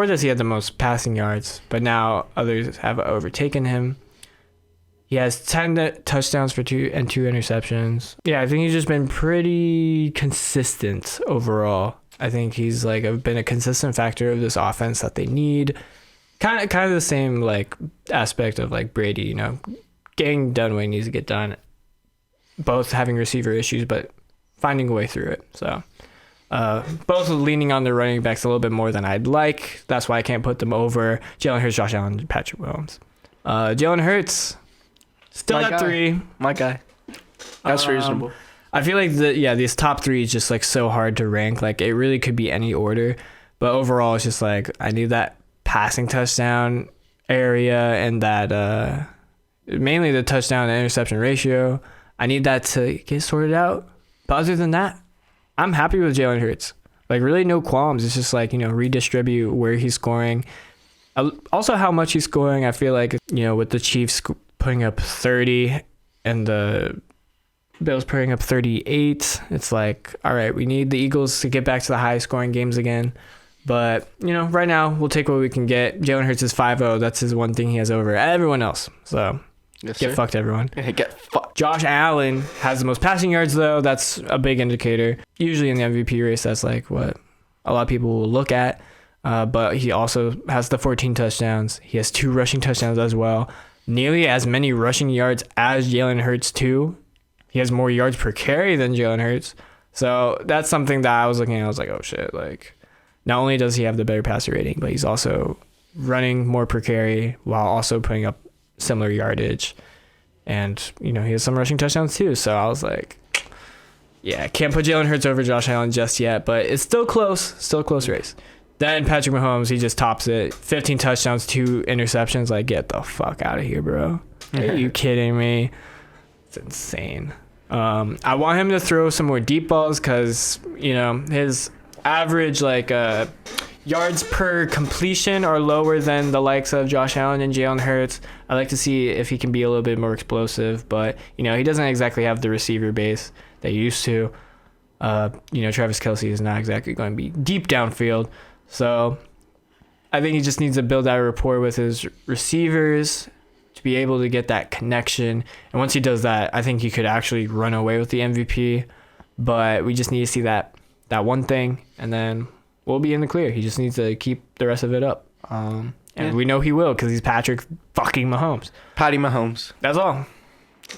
this, he had the most passing yards, but now others have overtaken him. He has 10 touchdowns for 2 interceptions. Yeah, I think he's just been pretty consistent overall. I think he's been a consistent factor of this offense that they need. Kind of the same aspect of Brady, getting done when he needs to get done. Both having receiver issues, but finding a way through it. So both leaning on the running backs a little bit more than I'd like. That's why I can't put them over Jalen Hurts, Josh Allen, and Patrick Mahomes. Jalen Hurts still at 3. My guy. That's reasonable. I feel like these top 3 is just so hard to rank. It really could be any order, but overall it's just I need that passing touchdown area and that mainly the touchdown to interception ratio. I need that to get sorted out. But other than that, I'm happy with Jalen Hurts. Really no qualms. It's just redistribute where he's scoring. Also, how much he's scoring, I feel like, with the Chiefs putting up 30 and the Bills putting up 38, it's like, all right, we need the Eagles to get back to the high scoring games again. But, right now, we'll take what we can get. Jalen Hurts is 5-0. That's his one thing he has over everyone else. So, get fucked, everyone. Get fucked. Josh Allen has the most passing yards, though. That's a big indicator. Usually in the MVP race, that's like what a lot of people will look at. But he also has the 14 touchdowns. He has 2 rushing touchdowns as well. Nearly as many rushing yards as Jalen Hurts, too. He has more yards per carry than Jalen Hurts. So that's something that I was looking at. I was like, oh, shit. Like, not only does he have the better passer rating, but he's also running more per carry while also putting up similar yardage. And, he has some rushing touchdowns, too. So I was like, yeah, can't put Jalen Hurts over Josh Allen just yet. But it's still close. Still a close race. Then Patrick Mahomes, he just tops it. 15 touchdowns, 2 interceptions. Like, get the fuck out of here, bro. Are you kidding me? It's insane. I want him to throw some more deep balls because, his average, yards per completion are lower than the likes of Josh Allen and Jalen Hurts. I like to see if he can be a little bit more explosive, but, he doesn't exactly have the receiver base that he used to. Travis Kelce is not exactly going to be deep downfield. So I think he just needs to build that rapport with his receivers to be able to get that connection. And once he does that, I think he could actually run away with the MVP. But we just need to see that one thing, and then we'll be in the clear. He just needs to keep the rest of it up. And we know he will because he's Patrick fucking Mahomes. Patty Mahomes. That's all.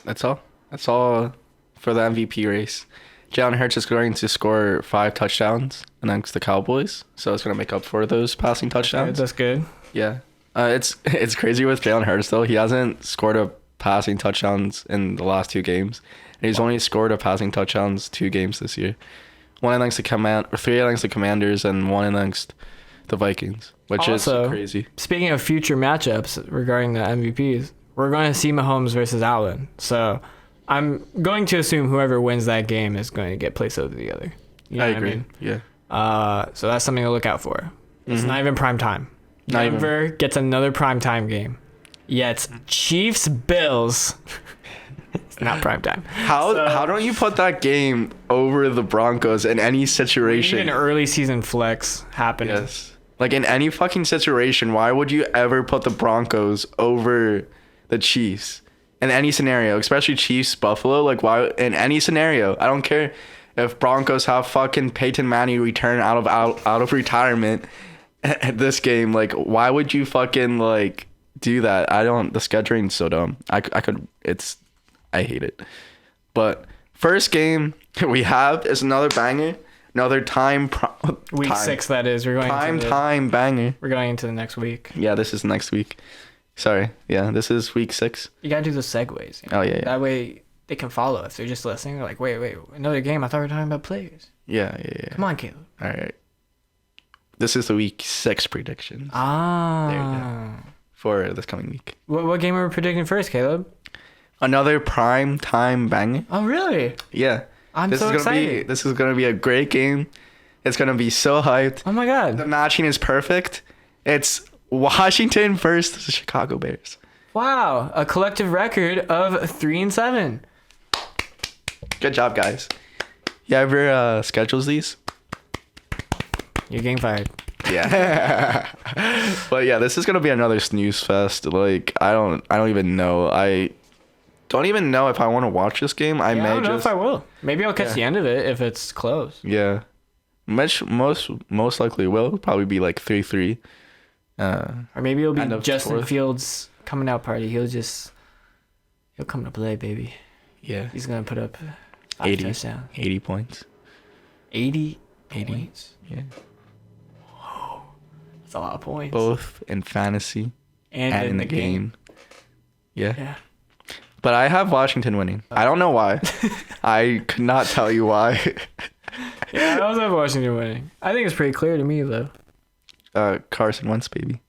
That's all. That's all for the MVP race. Jalen Hurts is going to score 5 touchdowns against the Cowboys, so it's going to make up for those passing touchdowns. That's good. Yeah. It's crazy with Jalen Hurts, though. He hasn't scored a passing touchdowns in the last 2 games, and he's only scored a passing touchdowns 2 games this year. 3 against the Commanders and 1 against the Vikings, which also, is crazy. Speaking of future matchups regarding the MVPs, we're going to see Mahomes versus Allen. So I'm going to assume whoever wins that game is going to get placed over the other. I agree. Yeah. So that's something to look out for. It's not even prime time. Denver gets another prime time game. Yeah, it's Chiefs Bills. It's not prime time. How don't you put that game over the Broncos in any situation? Even early season flex happening. Yes. Like in any fucking situation, why would you ever put the Broncos over the Chiefs? In any scenario, especially Chiefs Buffalo, like why in any scenario? I don't care if Broncos have fucking Peyton Manning return out of retirement at this game. Like why would you fucking like do that? The scheduling so dumb. I hate it. But first game we have is another banger, another week 6 that is. We're going time banger. We're going into the next week. Yeah, this is next week. Sorry. Yeah, this is week 6. You gotta do the segues. Oh yeah. That way they can follow. If they're just listening, they're like, wait, another game. I thought we were talking about players. Yeah. Come on, Caleb. All right. This is the week 6 prediction. There you go. For this coming week. What game are we predicting first, Caleb? Another prime time banger. Oh really? Yeah. I'm so excited. This is gonna be a great game. It's gonna be so hyped. Oh my god. The matching is perfect. It's Washington versus the Chicago Bears. Wow, a collective record of 3-7. Good job, guys. You ever schedules these? You're getting fired. Yeah. But yeah, this is gonna be another snooze fest. Like I don't even know. I don't even know if I want to watch this game. I don't know if I will. Maybe I'll catch the end of it if it's close. Yeah. Most likely will probably be like 3-3. Or maybe it'll be Justin 4th. Fields coming out party. He'll come to play, baby. Yeah. He's gonna put up 80 touchdowns. 80 points. 80 points. Yeah. Whoa. That's a lot of points. Both in fantasy and in the game. Yeah. Yeah. But I have Washington winning. I don't know why. I could not tell you why. Yeah, I also have Washington winning. I think it's pretty clear to me though. Carson Wentz, baby.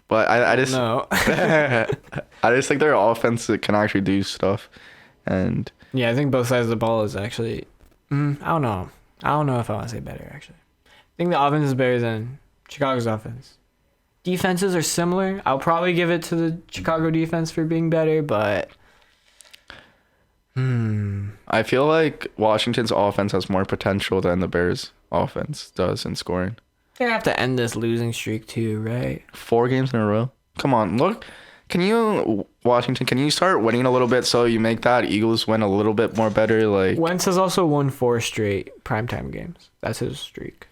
But I just no. I just think their offense can actually do stuff, and yeah, I think both sides of the ball is actually. I don't know. I don't know if I want to say better actually. I think the offense is better than Chicago's offense. defenses are similar. I'll probably give it to the Chicago defense for being better, but I feel like Washington's offense has more potential than the Bears' offense does in scoring. they have to end this losing streak too, right? 4 games in a row. Come on, look. Washington, can you start winning a little bit so you make that Eagles win a little bit more better? Like, Wentz has also won 4 straight primetime games. That's his streak.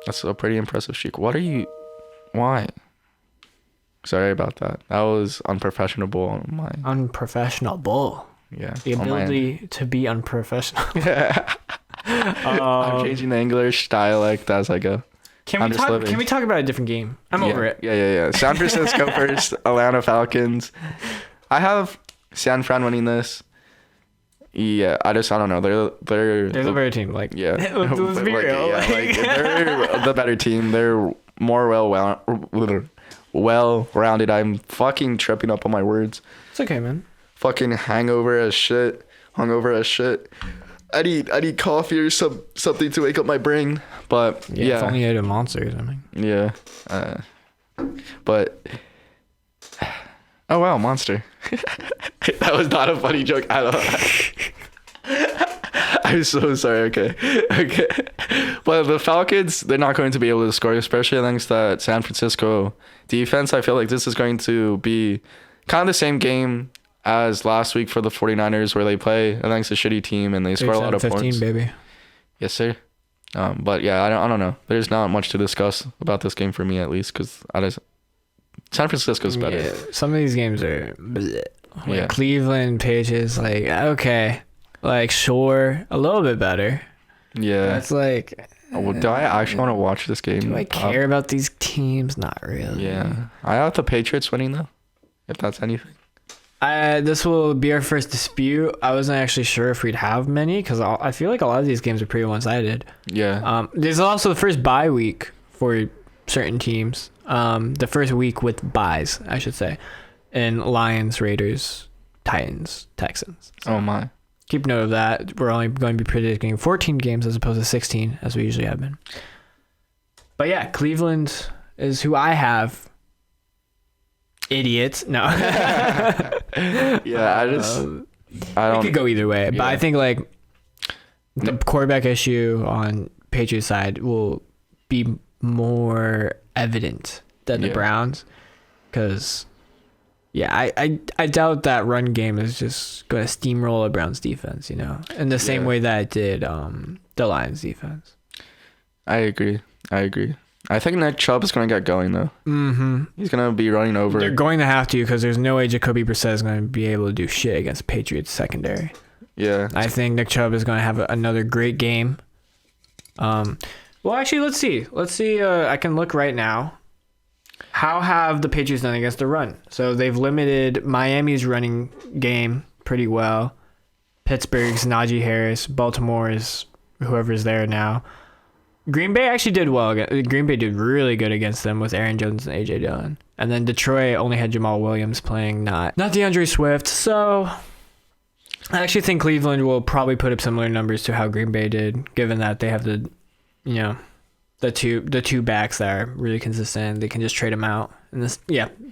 that's a pretty impressive streak. Why? Sorry about that. That was unprofessional on my... Unprofessional bull. Yeah. The on my end. ability to be unprofessional. I'm changing the English dialect as I go. I'm just living. Can we talk about a different game? I'm over it. Yeah. San Francisco first, Atlanta Falcons. I have San Fran winning this. Yeah, I don't know. They're the better team. Like, yeah. let's be real. They're the better team. They're more well-rounded. I'm fucking tripping up on my words. It's okay, man. Fucking hungover as shit. I need coffee or something to wake up my brain. But yeah. If only you had a monster or something. Yeah. But oh wow, monster. That was not a funny joke at all. I'm so sorry. Okay. But the Falcons, they're not going to be able to score, especially against that San Francisco defense. I feel like this is going to be kind of the same game as last week for the 49ers, where they play against a shitty team and they score a lot of 15, points. baby. Yes, sir. But yeah, I don't know. There's not much to discuss about this game for me, at least, because San Francisco's better. Yeah, some of these games are bleh. Like Yeah. Cleveland, Patriots, like, okay. Like, sure, a little bit better. Yeah. That's like, Well, do I actually want to watch this game? do I care about these teams? Not really. Yeah. I have the Patriots winning, though, if that's anything. This will be our first dispute. I wasn't actually sure if we'd have many because I feel like a lot of these games are pretty one-sided. Yeah. There's also the first bye week for certain teams. The first week with byes, I should say, in Lions, Raiders, Titans, Texans. So Oh my. keep note of that. We're only going to be predicting 14 games as opposed to 16 as we usually have been. But yeah, Cleveland is who I have. Idiots. No. Yeah, I It don't. could go either way, but Yeah. I think like the quarterback issue on Patriots side will be more evident than the Yeah. Browns, because I doubt that run game is just going to steamroll a Browns defense, in the same Yeah. way that it did the Lions defense. I agree. I think Nick Chubb is going to get going, though. Mm-hmm. He's going to be running over. They're going to have to, because there's no way Jacoby Brissett is going to be able to do shit against Patriots secondary. Yeah. I think Nick Chubb is going to have another great game. Well, actually, let's see. I can look right now. How have the Patriots done against the run? So they've limited Miami's running game pretty well. Pittsburgh's Najee Harris. Baltimore's whoever's there now. Green Bay actually did well. Green Bay did really good against them with Aaron Jones and A.J. Dillon. And then Detroit only had Jamal Williams playing, not DeAndre Swift. So I actually think Cleveland will probably put up similar numbers to how Green Bay did, given that they have the two backs that are really consistent. They can just trade them out. And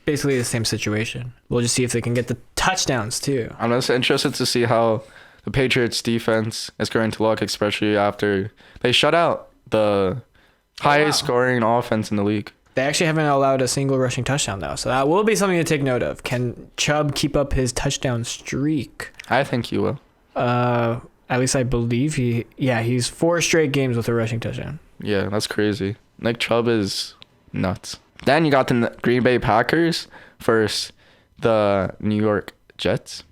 basically the same situation. We'll just see if they can get the touchdowns too. I'm just interested to see how the Patriots defense is going to look, especially after they shut out the highest scoring offense in the league. They actually haven't allowed a single rushing touchdown though, so that will be something to take note of. Can Chubb keep up his touchdown streak? I think he will. At least I believe he's 4 straight games with a rushing touchdown. Yeah, that's crazy. Nick Chubb is nuts. Then you got the Green Bay Packers versus the New York Jets.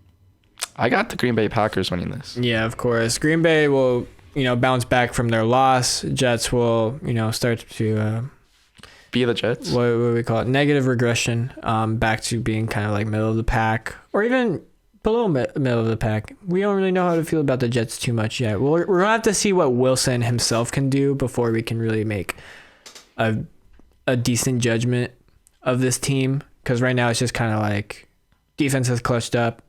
I got the Green Bay Packers winning this. Yeah, of course. Green Bay will, bounce back from their loss. Jets will, start to Be the Jets. what do we call it? Negative regression. Back to being kind of like middle of the pack, or even below middle of the pack. We don't really know how to feel about the Jets too much yet. We're gonna have to see what Wilson himself can do before we can really make a decent judgment of this team. Because right now it's just kind of like defense has clutched up.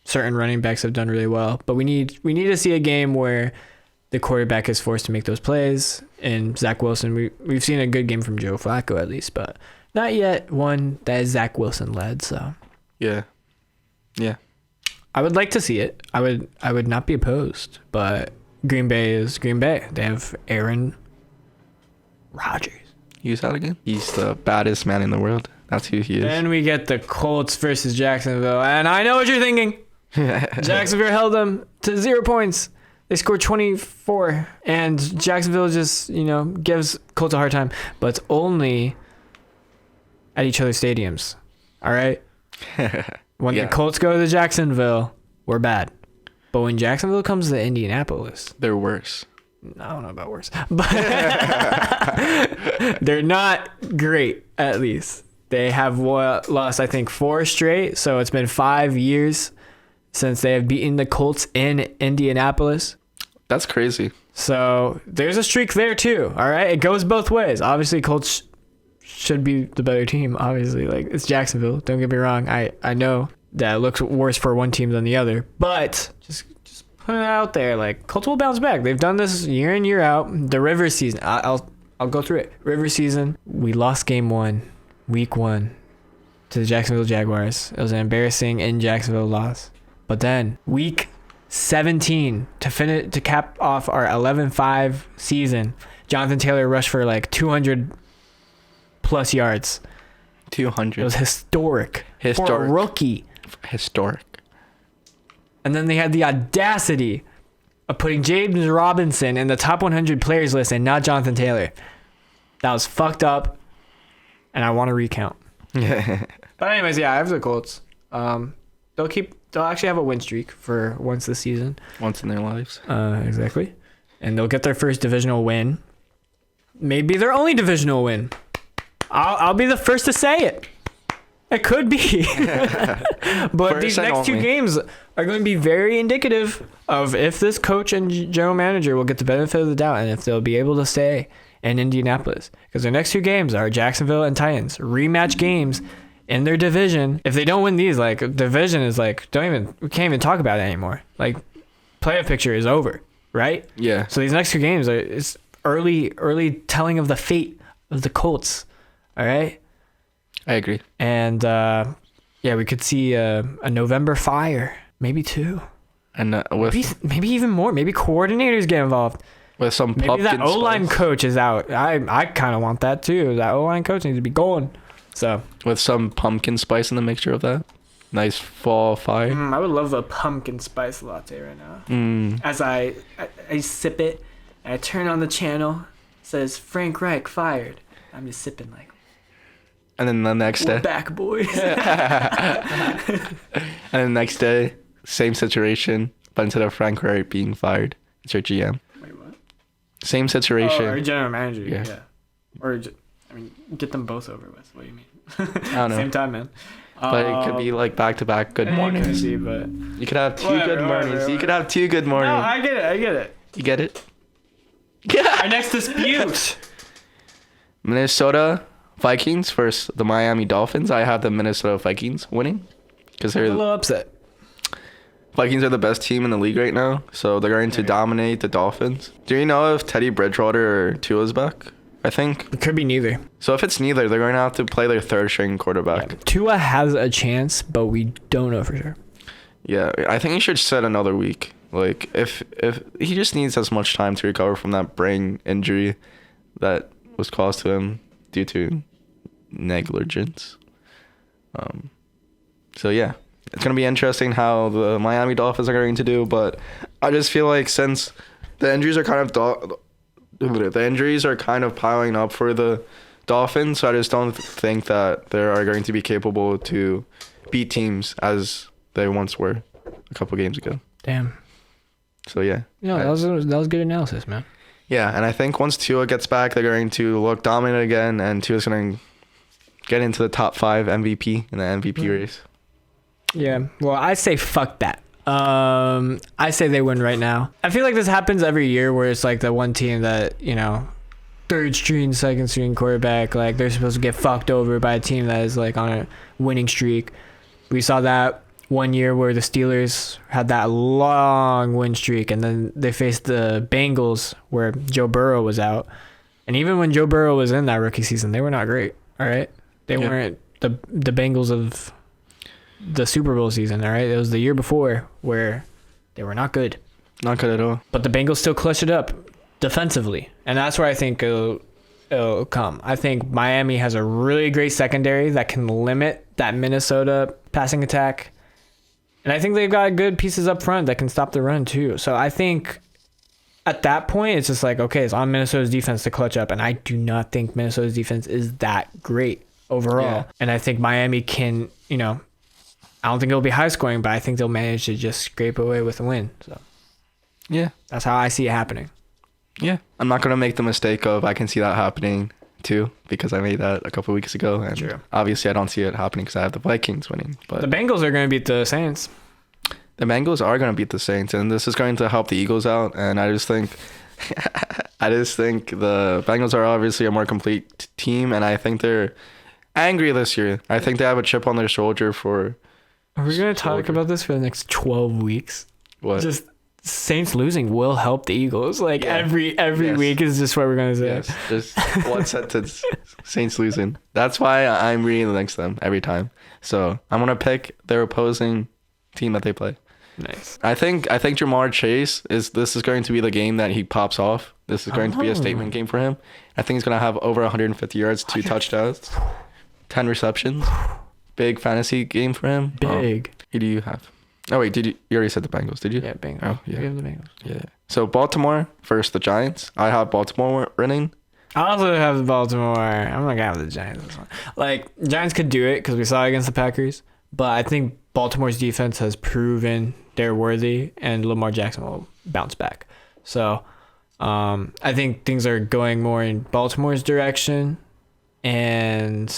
Certain running backs have done really well, but we need to see a game where the quarterback is forced to make those plays. And Zach Wilson, we've seen a good game from Joe Flacco at least, but not yet one that is Zach Wilson led. So Yeah. I would like to see it. I would not be opposed. But Green Bay is Green Bay. They have Aaron Rodgers. Use that again. He's the baddest man in the world. That's who he is. Then we get the Colts versus Jacksonville, and I know what you're thinking. Jacksonville held them to 0 points. They scored 24, and Jacksonville just, gives Colts a hard time, but it's only at each other's stadiums. All right? When the Colts go to Jacksonville, we're bad. But when Jacksonville comes to Indianapolis, They're worse. I don't know about worse, but they're not great, at least. They have lost, I think, 4 straight, so it's been 5 years since they have beaten the Colts in Indianapolis. That's crazy. So there's a streak there too. All right, it goes both ways. Obviously, Colts should be the better team. Obviously, like, it's Jacksonville. Don't get me wrong. I know that it looks worse for one team than the other, but just put it out there. Like, Colts will bounce back. They've done this year in, year out. The Rivers season. I'll go through it. Rivers season. We lost game 1, week 1, to the Jacksonville Jaguars. It was an embarrassing in Jacksonville loss. But then week 17 to cap off our 11-5 season, Jonathan Taylor rushed for like 200 plus yards. 200. It was historic for a rookie. Historic. And then they had the audacity of putting James Robinson in the top 100 players list and not Jonathan Taylor. That was fucked up, and I want to recount. But anyways, yeah, I have the Colts. They'll actually have a win streak for once this season. Once in their lives. Exactly. And they'll get their first divisional win. Maybe their only divisional win. I'll be the first to say it. It could be. But First these next 2 only. games are going to be very indicative of if this coach and general manager will get the benefit of the doubt and if they'll be able to stay in Indianapolis. Because their next 2 games are Jacksonville and Titans. Rematch games in their division. If they don't win these, like, division is like, we can't even talk about it anymore. Like, playoff picture is over, right? Yeah. So these next 2 games it's early telling of the fate of the Colts. All right. I agree. And we could see a November fire, maybe 2, And maybe even more. Maybe coordinators get involved. with some Maybe pumpkin that O-line spice. coach is out. I kind of want that too. That O-line coach needs to be going. So With some pumpkin spice in the mixture of that. Nice fall fire. I would love a pumpkin spice latte right now. As I sip it, and I turn on the channel, it says Frank Reich fired. I'm just sipping like, And then the next we're day. back, boys. And then the next day, same situation, but instead of Frank Reich being fired, it's your GM. Wait, what? Same situation. Oh, or general manager, Yeah. yeah. Or, get them both over with. What do you mean? I don't know. Same time, man. But it could be like back-to-back good mornings. See, but You could have 2 Whatever, good mornings. whatever, You could have 2 good mornings. no, I get it. You get it? Our next dispute. Minnesota Vikings versus the Miami Dolphins. I have the Minnesota Vikings winning because A they're little upset. Vikings are the best team in the league right now, so they're going to dominate the Dolphins. Do you know if Teddy Bridgewater or Tua's back? I think. It could be neither. So if it's neither, they're going to have to play their 3rd string quarterback. Tua has a chance, but we don't know for sure. Yeah, I think he should sit another week. Like if he just needs as much time to recover from that brain injury that was caused to him due to negligence. So yeah, it's gonna be interesting how the Miami Dolphins are going to do, but I just feel like since the injuries are kind of piling up for the Dolphins, so I just don't think that they are going to be capable to beat teams as they once were a couple games ago. Damn. So yeah. Yeah, that was good analysis, man. Yeah, and I think once Tua gets back, they're going to look dominant again, and Tua's going to get into the top 5 MVP in the MVP race. Yeah. Well, I say fuck that. I say they win right now. I feel like this happens every year where it's like the one team that, 3rd string, 2nd string quarterback, like they're supposed to get fucked over by a team that is like on a winning streak. We saw that one year where the Steelers had that long win streak, and then they faced the Bengals where Joe Burrow was out. And even when Joe Burrow was in that rookie season, they were not great. All right. They Yeah. weren't the Bengals of the Super Bowl season, all right? It was the year before where they were not good. Not good at all. But the Bengals still clutched it up defensively. And that's where I think it'll come. I think Miami has a really great secondary that can limit that Minnesota passing attack. And I think they've got good pieces up front that can stop the run too. So I think at that point, it's just like, okay, it's on Minnesota's defense to clutch up. And I do not think Minnesota's defense is that great overall. Yeah. And I think Miami can, I don't think it'll be high scoring, but I think they'll manage to just scrape away with a win. So Yeah. that's how I see it happening. Yeah. I'm not going to make the mistake of I can see that happening too, because I made that a couple weeks ago. And True. obviously I don't see it happening because I have the Vikings winning. But The Bengals are going to beat the Saints. the Bengals are going to beat the Saints, and this is going to help the Eagles out. And I just think the Bengals are obviously a more complete team, and I think they're angry this year. I think they have a chip on their shoulder for Are we going to talk about this for the next 12 weeks? what? Just Saints losing will help the Eagles. Like Yeah. every Yes. week is just what we're going to say. Yes, just one sentence. Saints losing. That's why I'm reading against them every time. So I'm gonna pick their opposing team that they play. Nice. I think Jamar Chase this is going to be the game that he pops off. This is going to be a statement game for him. I think he's gonna have over 150 yards, 2 touchdowns, 10 receptions. Big fantasy game for him. Big. Who do you have? Oh wait, you already said the Bengals? Did you? Yeah, Bengals. Oh yeah. We have the Bengals. Yeah. So Baltimore versus the Giants. I have Baltimore winning. I also have the Baltimore. I'm not gonna have the Giants this one. Like Giants could do it because we saw it against the Packers, but I think Baltimore's defense has proven they're worthy, and Lamar Jackson will bounce back. So I think things are going more in Baltimore's direction, and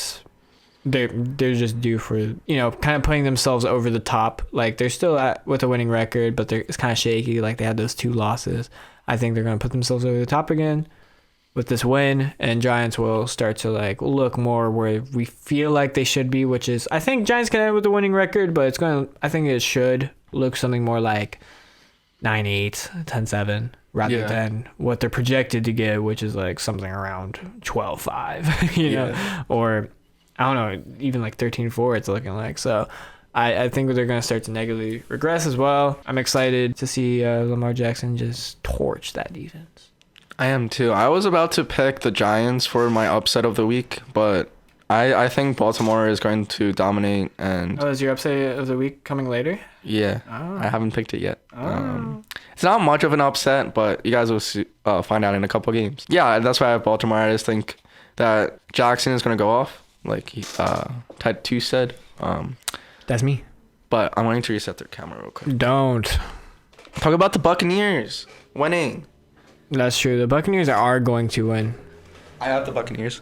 they're just due for kind of putting themselves over the top. Like they're still with a winning record, but it's kind of shaky. Like they had those 2 losses. I think they're gonna put themselves over the top again with this win, and Giants will start to like look more where we feel like they should be, which is I think Giants can end with a winning record, but I think it should look something more like 9-8, 10-7 rather than what they're projected to get, which is like something around 12-5, you know, or I don't know, even like 13-4 it's looking like. So I think they're going to start to negatively regress as well. I'm excited to see Lamar Jackson just torch that defense. I am too. I was about to pick the Giants for my upset of the week, but I think Baltimore is going to dominate. And Oh, is your upset of the week coming later? yeah, Oh. I haven't picked it yet. Oh. It's not much of an upset, but you guys will find out in a couple games. Yeah, that's why I have Baltimore. I just think that Jackson is going to go off, like Titus said. That's me. But I'm wanting to reset their camera real quick. Don't. Talk about the Buccaneers winning. That's true. The Buccaneers are going to win. I have the Buccaneers.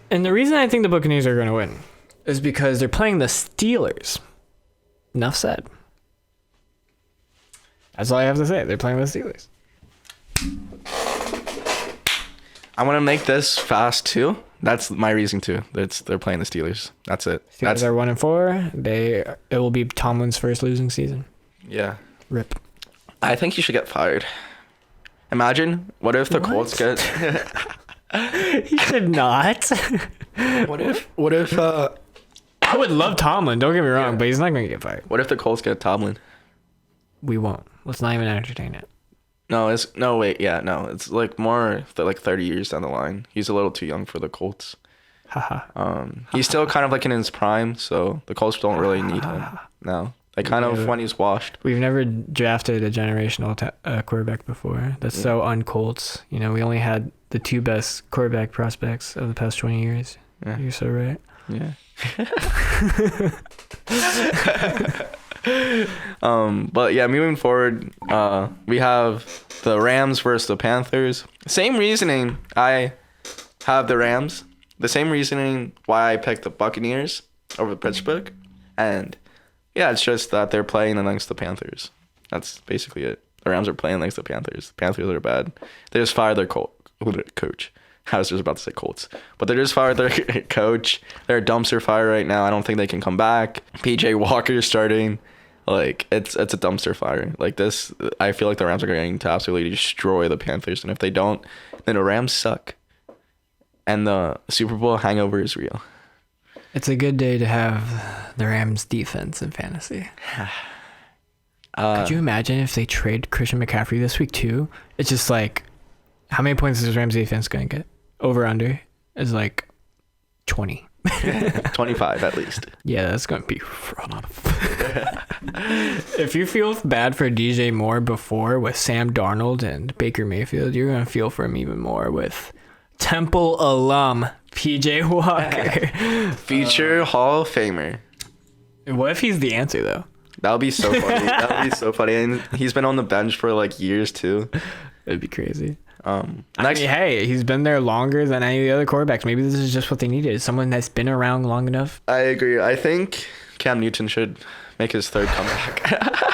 And the reason I think the Buccaneers are going to win is because they're playing the Steelers. Enough said. That's all I have to say. They're playing the Steelers. I want to make this fast too. That's my reason too. They're playing the Steelers. That's it. Steelers are 1-4. It will be Tomlin's first losing season. Yeah. Rip. I think you should get fired. Imagine, what if the Colts get... He should not. What if I would love Tomlin. Don't get me wrong, but he's not going to get fired. what if the Colts get Tomlin? We won't. Let's not even entertain it. It's like more like 30 years down the line. He's a little too young for the Colts. Haha. He's still kind of like in his prime, so the Colts don't really need him now. They kind of when he's washed. We've never drafted a generational quarterback before. That's so un-Colts. We only had the 2 best quarterback prospects of the past 20 years. Yeah. You're so right. Yeah. But yeah, moving forward, we have the Rams versus the Panthers. Same reasoning. I have the Rams. The same reasoning why I picked the Buccaneers over Pittsburgh. And yeah, it's just that they're playing against the Panthers. That's basically it. The Rams are playing against the Panthers. The Panthers are bad. They just fired their coach. I was just about to say Colts. But they just fired their coach. They're a dumpster fire right now. I don't think they can come back. PJ Walker starting. Like, it's a dumpster fire. Like this, I feel like the Rams are going to absolutely destroy the Panthers. And if they don't, then the Rams suck. And the Super Bowl hangover is real. It's a good day to have the Rams defense in fantasy. Could you imagine if they trade Christian McCaffrey this week too? It's just like, how many points is Rams defense going to get? Over under is like 20. 25 at least. Yeah, that's going to be rough. If you feel bad for DJ Moore before with Sam Darnold and Baker Mayfield, you're going to feel for him even more with Temple alum PJ Walker. Future Hall of Famer. What if he's the answer though? That would be so funny. That would be so funny. And he's been on the bench for like years too. That'd be crazy. Next, I mean, hey, he's been there longer than any of the other quarterbacks. Maybe this is just what they needed. Someone that's been around long enough. I agree. I think Cam Newton should make his third comeback.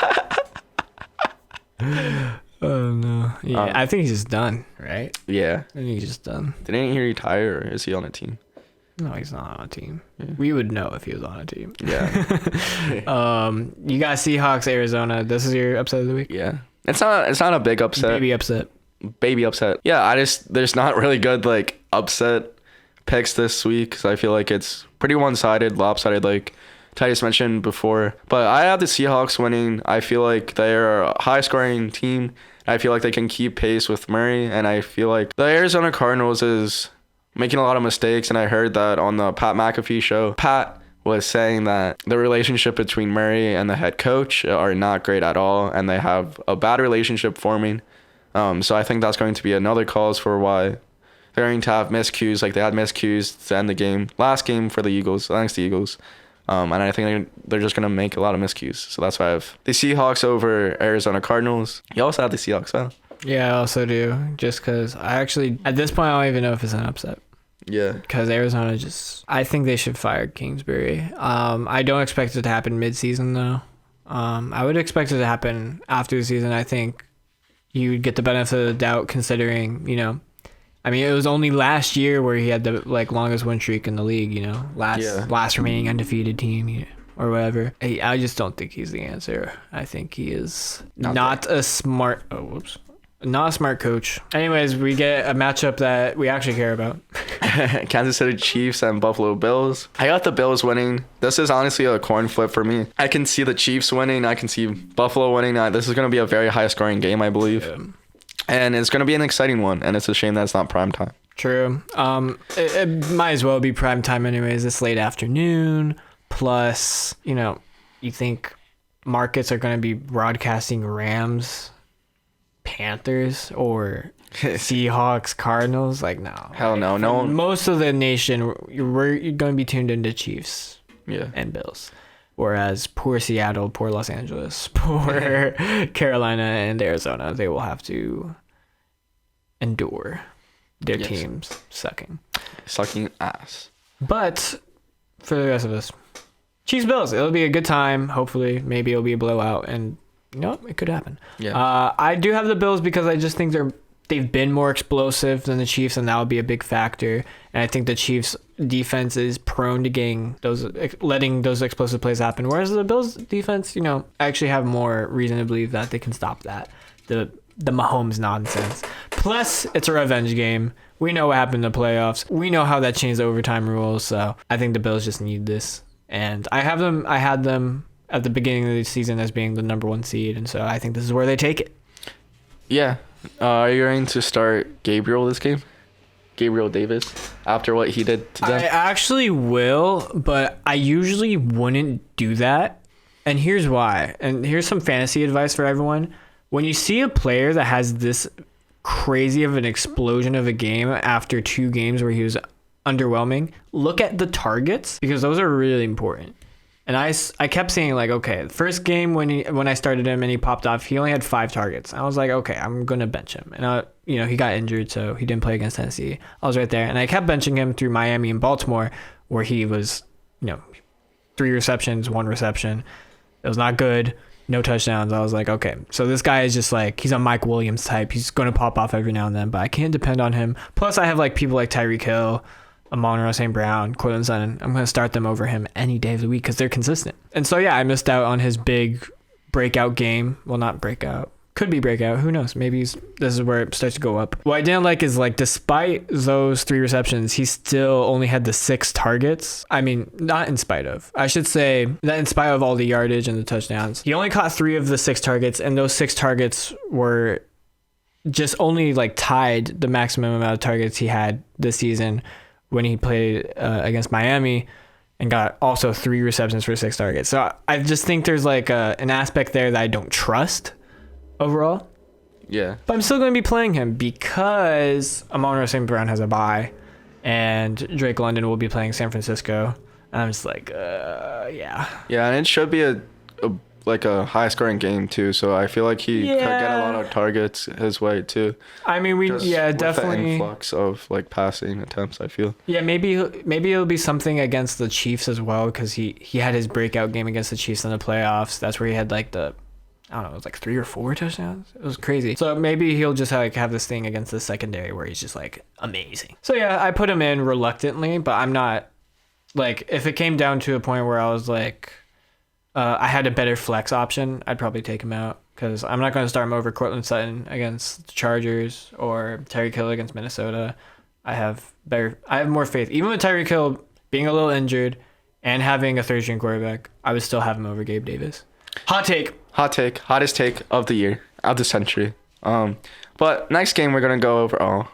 Oh no. Yeah, I think he's just done, right? Yeah. I think he's just done. Didn't he retire, or is he on a team? No, he's not on a team. Yeah. We would know if he was on a team. Yeah. You got Seahawks, Arizona. This is your upset of the week? Yeah. It's not a big upset. Baby upset. Yeah, there's not really good like upset picks this week because I feel like it's pretty one-sided, lopsided, like Titus mentioned before. But I have the Seahawks winning. I feel like they're a high-scoring team. I feel like they can keep pace with Murray, and I feel like the Arizona Cardinals is making a lot of mistakes, and I heard that on the Pat McAfee show. Pat was saying that the relationship between Murray and the head coach are not great at all, and they have a bad relationship forming. So I think that's going to be another cause for why they're going to have miscues, like they had miscues to end the game. Last game for the Eagles, against the Eagles. And I think they're just going to make a lot of miscues. So that's why I have the Seahawks over Arizona Cardinals. You also have the Seahawks, huh? Yeah, I also do. Just because I actually, at this point, I don't even know if it's an upset. Yeah. Because Arizona I think they should fire Kingsbury. I don't expect it to happen mid-season, though. I would expect it to happen after the season. I think you would get the benefit of the doubt considering, I mean, it was only last year where he had the longest win streak in the league, last remaining undefeated team or whatever. I just don't think he's the answer. I think he is not a smart coach. Anyways, we get a matchup that we actually care about. Kansas City Chiefs and Buffalo Bills. I got the Bills winning. This is honestly a coin flip for me. I can see the Chiefs winning. I can see Buffalo winning. This is going to be a very high scoring game, I believe. Yeah. And it's going to be an exciting one. And it's a shame that it's not prime time. True. It might as well be prime time anyways. It's late afternoon. Plus, you think markets are going to be broadcasting Rams, Panthers, or Seahawks, Cardinals? Like, no. Hell no. No one. Most of the nation, you're going to be tuned into Chiefs and Bills. Whereas poor Seattle, poor Los Angeles, poor Carolina and Arizona, they will have to endure their teams sucking ass. But for the rest of us, Chiefs Bills, it'll be a good time. Hopefully, maybe it'll be a blowout, and it could happen. Yeah. I do have the Bills because I just think they've been more explosive than the Chiefs, and that would be a big factor. And I think the Chiefs defense is prone to letting those explosive plays happen, whereas the Bills defense, I actually have more reason to believe that they can stop that. The Mahomes nonsense. Plus, it's a revenge game. We know what happened in the playoffs. We know how that changed the overtime rules. So I think the Bills just need this. And I had them at the beginning of the season as being the number 1 seed, and so I think this is where they take it. Yeah. Are you going to start Gabriel this game? Gabriel Davis, after what he did to them? I actually will, but I usually wouldn't do that. And here's why. And here's some fantasy advice for everyone. When you see a player that has this crazy of an explosion of a game after 2 games where he was underwhelming, look at the targets, because those are really important. And I kept saying, like, okay, the first game when I started him and he popped off, he only had 5 targets. I was like, okay, I'm going to bench him. And, he got injured, so he didn't play against Tennessee. I was right there. And I kept benching him through Miami and Baltimore, where he was, 3 receptions, 1 reception. It was not good. No touchdowns. I was like, okay, so this guy is just like, he's a Mike Williams type. He's going to pop off every now and then, but I can't depend on him. Plus, I have like people like Tyreek Hill, Amon-Ra St. Brown, Cortland Sutton. I'm going to start them over him any day of the week because they're consistent. And so, yeah, I missed out on his big breakout game. Well, not breakout. Could be breakout. Who knows? Maybe this is where it starts to go up. What I didn't like is like despite those 3 receptions, he still only had the 6 targets. I mean, not in spite of. I should say that in spite of all the yardage and the touchdowns, he only caught 3 of the 6 targets, and those 6 targets were just only like tied the maximum amount of targets he had this season when he played against Miami and got also 3 receptions for 6 targets. So I just think there's like an aspect there that I don't trust overall. Yeah. But I'm still going to be playing him because Amon-Ra St. Brown has a bye and Drake London will be playing San Francisco. And I'm just like, yeah. Yeah, and it should be a high scoring game too. So I feel like he could get a lot of targets his way too. I mean, with definitely the influx of like passing attempts, I feel. Yeah, maybe it'll be something against the Chiefs as well because he had his breakout game against the Chiefs in the playoffs. That's where he had like I don't know, it was like 3 or 4 touchdowns. It was crazy. So maybe he'll just like have this thing against the secondary where he's just like amazing. So yeah, I put him in reluctantly, but I'm not like, if it came down to a point where I was like, I had a better flex option, I'd probably take him out because I'm not going to start him over Cortland Sutton against the Chargers or Tyreek Hill against Minnesota. I have more faith. Even with Tyreek Hill being a little injured and having a third-string quarterback, I would still have him over Gabe Davis. Hot take, hottest take of the year, of the century. But next game we're gonna go over.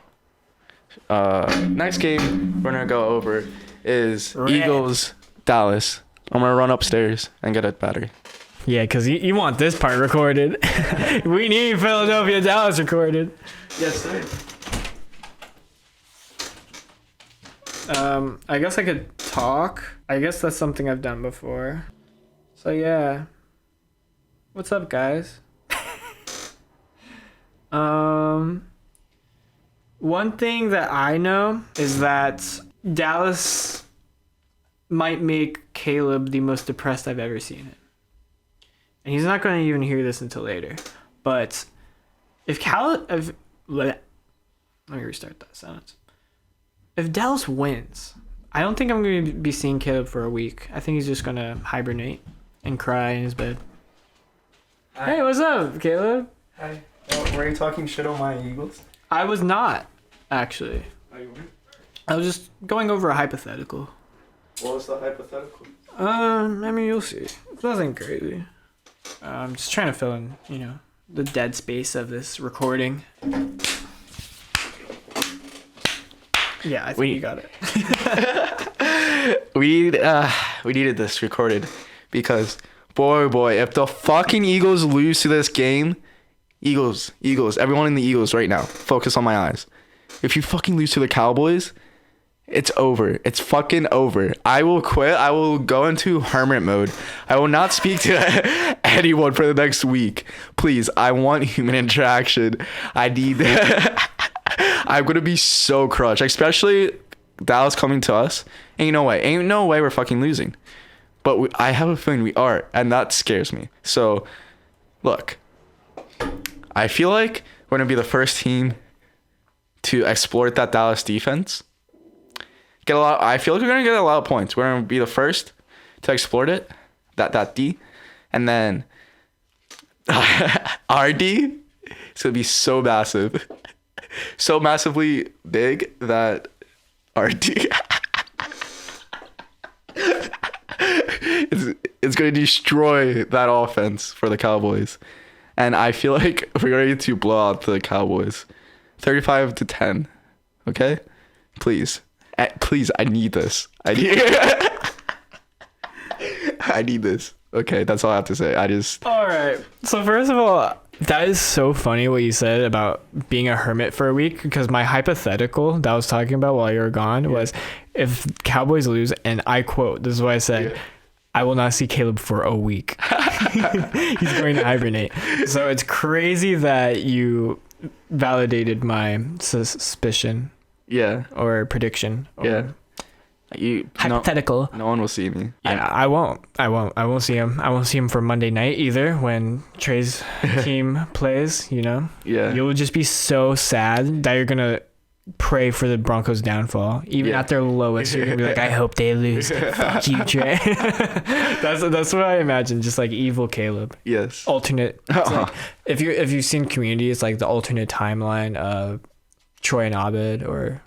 Next game we're gonna go over is Eagles Dallas. I'm gonna run upstairs and get a battery. Yeah, because you want this part recorded. We need Philadelphia Dallas recorded. Yes, sir. I guess I could talk. I guess that's something I've done before. So yeah. What's up, guys? One thing that I know is that Dallas might make Caleb the most depressed I've ever seen him. And he's not going to even hear this until later. But let me restart that sentence. If Dallas wins, I don't think I'm going to be seeing Caleb for a week. I think he's just going to hibernate and cry in his bed. Hi. Hey, what's up, Caleb? Hi. Were you talking shit on my Eagles? I was not, actually. Oh, you weren't? I was just going over a hypothetical. What was the hypothetical? I mean, you'll see. It's nothing crazy. I'm just trying to fill in, the dead space of this recording. Yeah, I think you got it. We needed this recorded because boy, if the fucking Eagles lose to this game, Eagles, everyone in the Eagles right now, focus on my eyes. If you fucking lose to the Cowboys, it's over. It's fucking over. I will quit. I will go into hermit mode. I will not speak to anyone for the next week. Please, I want human interaction. I need that. I'm going to be so crushed, especially Dallas coming to us. Ain't no way we're fucking losing. But I have a feeling we are, and that scares me. So, look, I feel like we're going to be the first team to exploit that Dallas defense. I feel like we're going to get a lot of points. We're going to be the first to exploit it, that D. And then our D is going to be so massive. So massively big that our D... it's going to destroy that offense for the Cowboys. And I feel like we're ready to blow out the Cowboys. 35-10. Okay? Please, I need this. I need this. Okay, that's all I have to say. All right. So first of all, that is so funny what you said about being a hermit for a week, because my hypothetical that I was talking about while you were gone was if Cowboys lose, and I quote, this is what I said, I will not see Caleb for a week. He's going to hibernate. So it's crazy that you validated my suspicion. Yeah. Or prediction. Or hypothetical. No one will see me. Yeah, I won't see him. I won't see him for Monday night either when Trey's team plays, Yeah. You'll just be so sad that you're going to pray for the Broncos' downfall. Even at their lowest, you're gonna be like, I hope they lose. Fuck you, Trey. that's what I imagine. Just like evil Caleb. Yes. Alternate. It's like, if you've seen Community, it's like the alternate timeline of Troy and Abed, or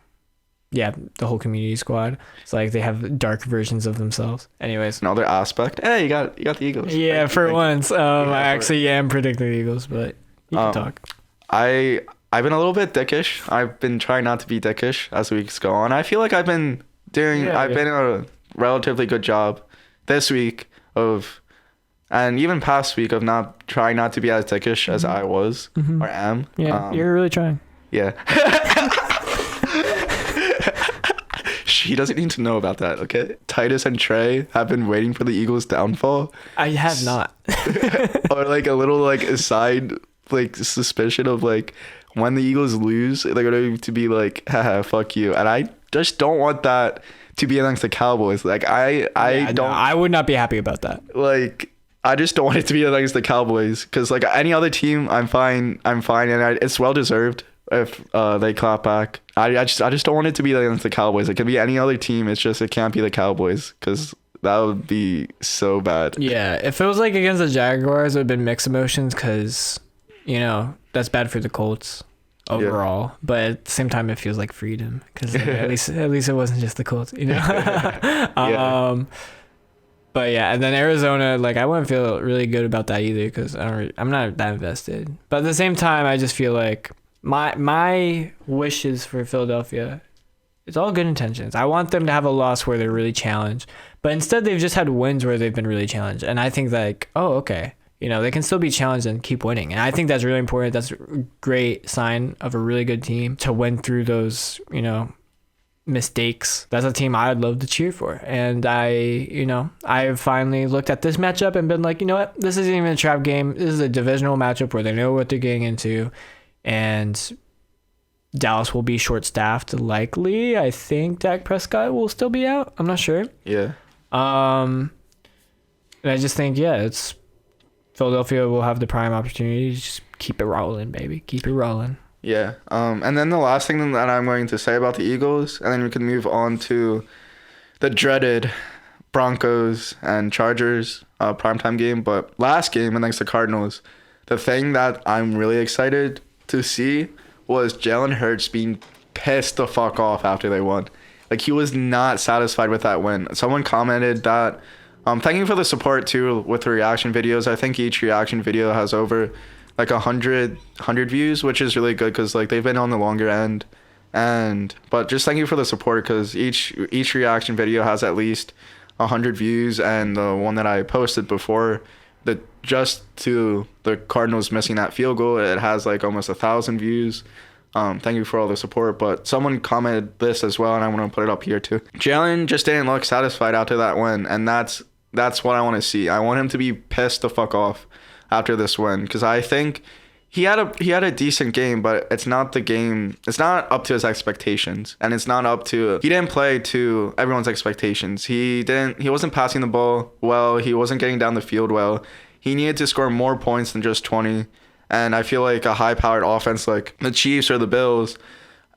the whole Community squad. It's like they have dark versions of themselves. Anyways, Another aspect. Hey, you got the Eagles. yeah, for once, I actually am predicting the Eagles, but you can talk. I've been a little bit dickish. I've been trying not to be dickish as weeks go on. I feel like I've been doing a relatively good job this week and even past week of not trying not to be as dickish as I was or am. Yeah, you're really trying. Yeah. She doesn't need to know about that, okay? Titus and Trey have been waiting for the Eagles' downfall. I have not. Or like a little like aside like suspicion of like when the Eagles lose, they're going to be like, haha, fuck you. And I just don't want that to be against the Cowboys. Like I would not be happy about that. Like I just don't want it to be against the Cowboys, because like any other team, I'm fine, and it's well deserved if they clap back. I just don't want it to be against the Cowboys. It can be any other team. It's just it can't be the Cowboys, because that would be so bad. Yeah, if it was like against the Jaguars, it would have been mixed emotions, because that's bad for the Colts overall. Yeah. But at the same time, it feels like freedom, because like, at least it wasn't just the Colts, Yeah. But yeah, and then Arizona, like I wouldn't feel really good about that either, because I'm not that invested. But at the same time, I just feel like my wishes for Philadelphia, it's all good intentions. I want them to have a loss where they're really challenged, but instead they've just had wins where they've been really challenged. And I think like, oh, okay, they can still be challenged and keep winning. And I think that's really important. That's a great sign of a really good team to win through those, mistakes. That's a team I'd love to cheer for. And I've finally looked at this matchup and been like, you know what? This isn't even a trap game. This is a divisional matchup where they know what they're getting into. And Dallas will be short-staffed likely. I think Dak Prescott will still be out. I'm not sure. Yeah. And I just think, it's Philadelphia will have the prime opportunity to just keep it rolling, baby. Keep it rolling. Yeah. And then the last thing that I'm going to say about the Eagles, and then we can move on to the dreaded Broncos and Chargers primetime game. But last game against the Cardinals, the thing that I'm really excited to see was Jalen Hurts being pissed the fuck off after they won. Like, he was not satisfied with that win. Someone commented that, thank you for the support too with the reaction videos. I think each reaction video has over like 100 views, which is really good, because like they've been on the longer end. But just thank you for the support, because each reaction video has at least 100 views, and the one that I posted before, just to the Cardinals missing that field goal, it has like almost 1,000 views. Thank you for all the support. But someone commented this as well, and I want to put it up here too. Jalen just didn't look satisfied after that win, and that's what I want to see. I want him to be pissed the fuck off after this win, because I think he had a decent game, but it's not the game. It's not up to his expectations, and it's not up to. He didn't play to everyone's expectations. He wasn't passing the ball well. He wasn't getting down the field well. He needed to score more points than just 20. And I feel like a high-powered offense like the Chiefs or the Bills,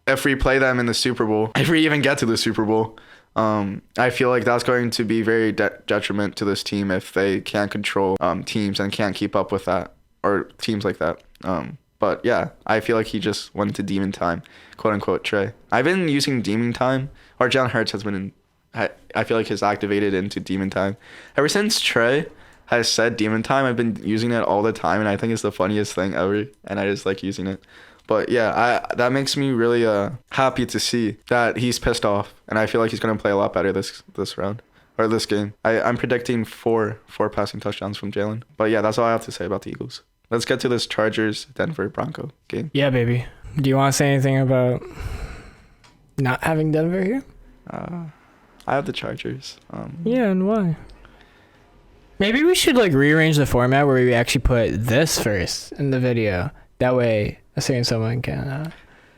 if we play them in the Super Bowl, if we even get to the Super Bowl, I feel like that's going to be very detriment to this team if they can't control teams and can't keep up with that, or teams like that. But yeah, I feel like he just went to demon time, quote unquote. Trey, I've been using demon time, or Jalen Hurts has been I feel like has activated into demon time ever since Trey has said demon time. I've been using it all the time, and I think it's the funniest thing ever, and I just like using it. But yeah, that makes me really happy to see that he's pissed off, and I feel like he's going to play a lot better this round, or this game. I'm predicting four passing touchdowns from Jalen. But yeah, that's all I have to say about the Eagles. Let's get to this Chargers-Denver Bronco game. Yeah, baby. Do you want to say anything about not having Denver here? I have the Chargers. Yeah, and why? Maybe we should like rearrange the format where we actually put this first in the video. That way, someone can.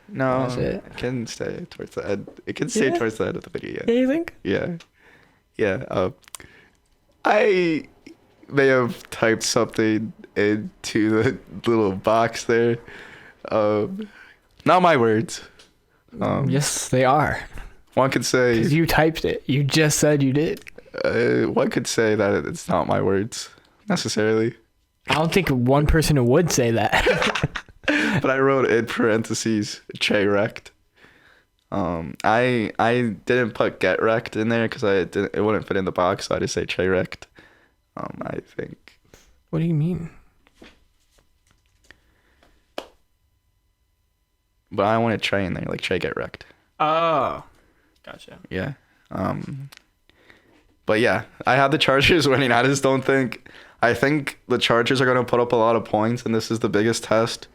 No, it can stay towards the end. It can stay towards the end of the video. Yeah, you think? Yeah. I may have typed something into the little box there. Not my words, Yes, they are. One could say 'Cause you typed it. You just said you did. one could say that it's not my words necessarily, I don't think one person would say that. but I wrote in parentheses Che wrecked. I didn't put get wrecked in there because it wouldn't fit in the box, so I just say Che wrecked. I think. What do you mean? But I wanted Trey in there, like Trey get wrecked. Oh, gotcha. Yeah. But yeah, I had the Chargers winning. I think the Chargers are going to put up a lot of points, and this is the biggest test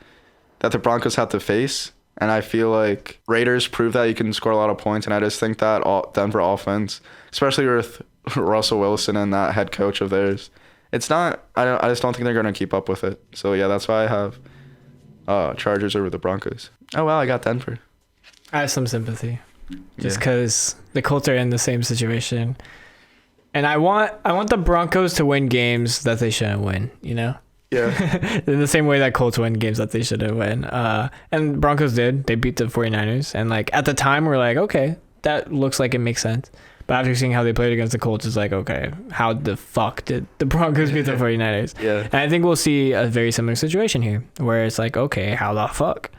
that the Broncos have to face. And I feel like Raiders prove that you can score a lot of points, and I just think that Denver offense, especially with Russell Wilson and that head coach of theirs, it's not. I just don't think they're going to keep up with it. So yeah, that's why I have Chargers over the Broncos. Oh well, I got Denver. I have some sympathy, just Yeah. because the Colts are in the same situation, and I want the Broncos to win games that they shouldn't win. You know. Yeah. In the same way that Colts win games that they shouldn't win. And Broncos did. They beat the 49ers. And like at the time we're like, okay, that looks like it makes sense. But after seeing how they played against the Colts, it's like, okay, how the fuck did the Broncos beat the 49ers? Yeah. And I think we'll see a very similar situation here where it's like, okay, how the fuck?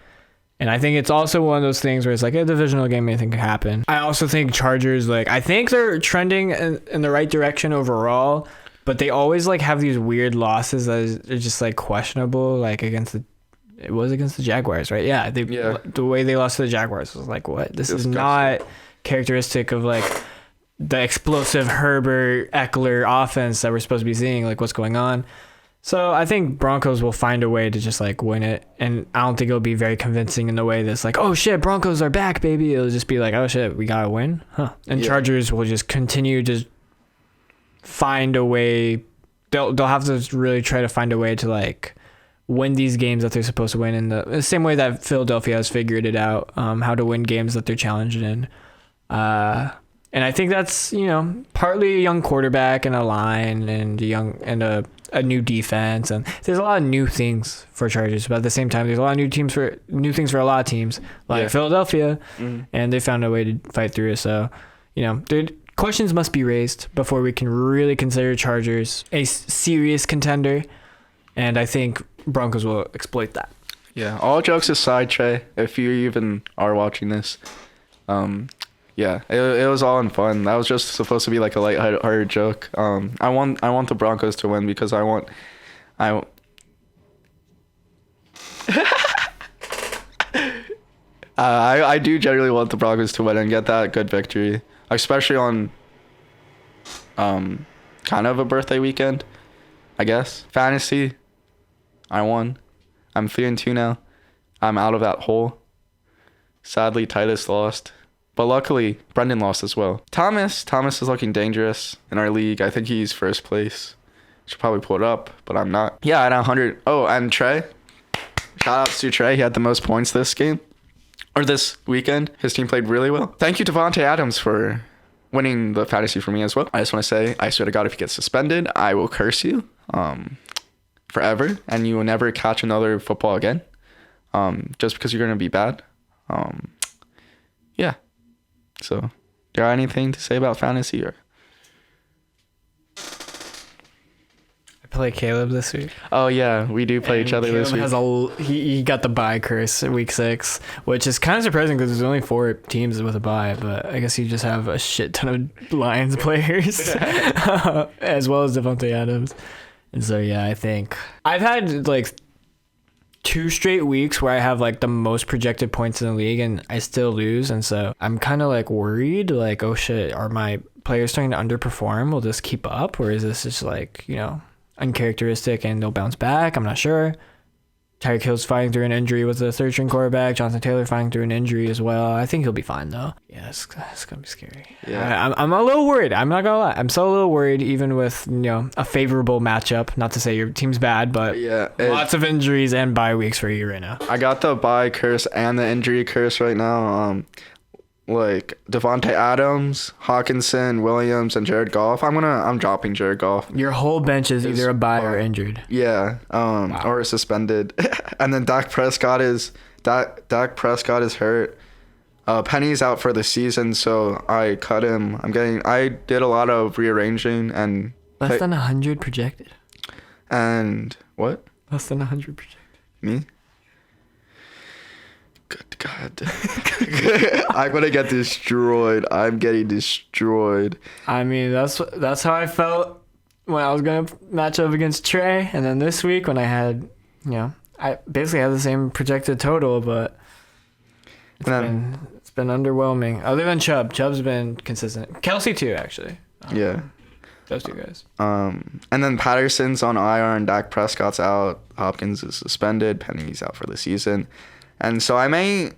And I think it's also one of those things where it's like a divisional game, anything could happen. I also think Chargers, like, I think they're trending in the right direction overall, but they always like have these weird losses that are just like questionable, like against the Jaguars, right? Yeah. The way they lost to the Jaguars was like, what? This is not characteristic of like the explosive Herbert Eckler offense that we're supposed to be seeing. Like, what's going on? So I think Broncos will find a way to just like win it, and I don't think it'll be very convincing in the way that's like, oh shit, Broncos are back, baby. It'll just be like, oh shit, we gotta win, huh? And Chargers will just continue to find a way. They'll have to really try to find a way to like win these games that they're supposed to win in the same way that Philadelphia has figured it out, how to win games that they're challenged in. And I think that's, partly a young quarterback and a line and a new defense, and there's a lot of new things for Chargers, but at the same time there's a lot of new things for a lot of teams like Philadelphia, and they found a way to fight through it. So, questions must be raised before we can really consider Chargers a serious contender, and I think Broncos will exploit that. Yeah, all jokes aside, Trey, if you even are watching this, it was all in fun. That was just supposed to be like a lighthearted joke. I want the Broncos to win because I do generally want the Broncos to win and get that good victory, especially on kind of a birthday weekend, I guess. Fantasy, I won. I'm 3-2 now. I'm out of that hole. Sadly, Titus lost. But luckily, Brendan lost as well. Thomas is looking dangerous in our league. I think he's first place. Should probably pull it up, but I'm not. Yeah, at 100. Oh, and Trey. Shout outs to Trey. He had the most points this weekend. His team played really well. Thank you, Davante Adams, for winning the fantasy for me as well. I just want to say, I swear to God, if you get suspended, I will curse you forever, and you will never catch another football again, just because you're going to be bad. Yeah. So, do you have anything to say about fantasy? Or I play Caleb this week. Oh yeah, we do play each other Caleb this week. He got the bye curse in week 6, which is kind of surprising because there's only 4 teams with a bye, but I guess you just have a shit ton of Lions players as well as Davante Adams. And so yeah, I think I've had like 2 straight weeks where I have like the most projected points in the league and I still lose, and so I'm kind of like worried, like, oh shit, are my players starting to underperform? Will this keep up, or is this just like, uncharacteristic and they'll bounce back? I'm not sure. Tyreek Hill's fighting through an injury with the 3rd-string quarterback. Jonathan Taylor fighting through an injury as well. I think he'll be fine though. Yeah, it's gonna be scary. Yeah, I'm a little worried. I'm not gonna lie. I'm still a little worried, even with a favorable matchup. Not to say your team's bad, but lots of injuries and bye weeks for you right now. I got the bye curse and the injury curse right now. Like Davante Adams, Hawkinson, Williams, and Jared Goff. I'm dropping Jared Goff. Your whole bench is either a bye or injured. Yeah, or suspended. And then Dak Prescott is hurt. Penny's out for the season, so I cut him. I did a lot of rearranging and Less than 100 projected. and what? Less than 100 projected. Me? Good God. I'm gonna get destroyed. I'm getting destroyed. I mean, that's how I felt when I was gonna match up against Trey, and then this week when I had, I basically had the same projected total, but it's been underwhelming. Other than Chubb's been consistent. Kelsey too, actually. Yeah. Those two guys. And then Patterson's on IR and Dak Prescott's out. Hopkins is suspended. Penny's out for the season. And so I may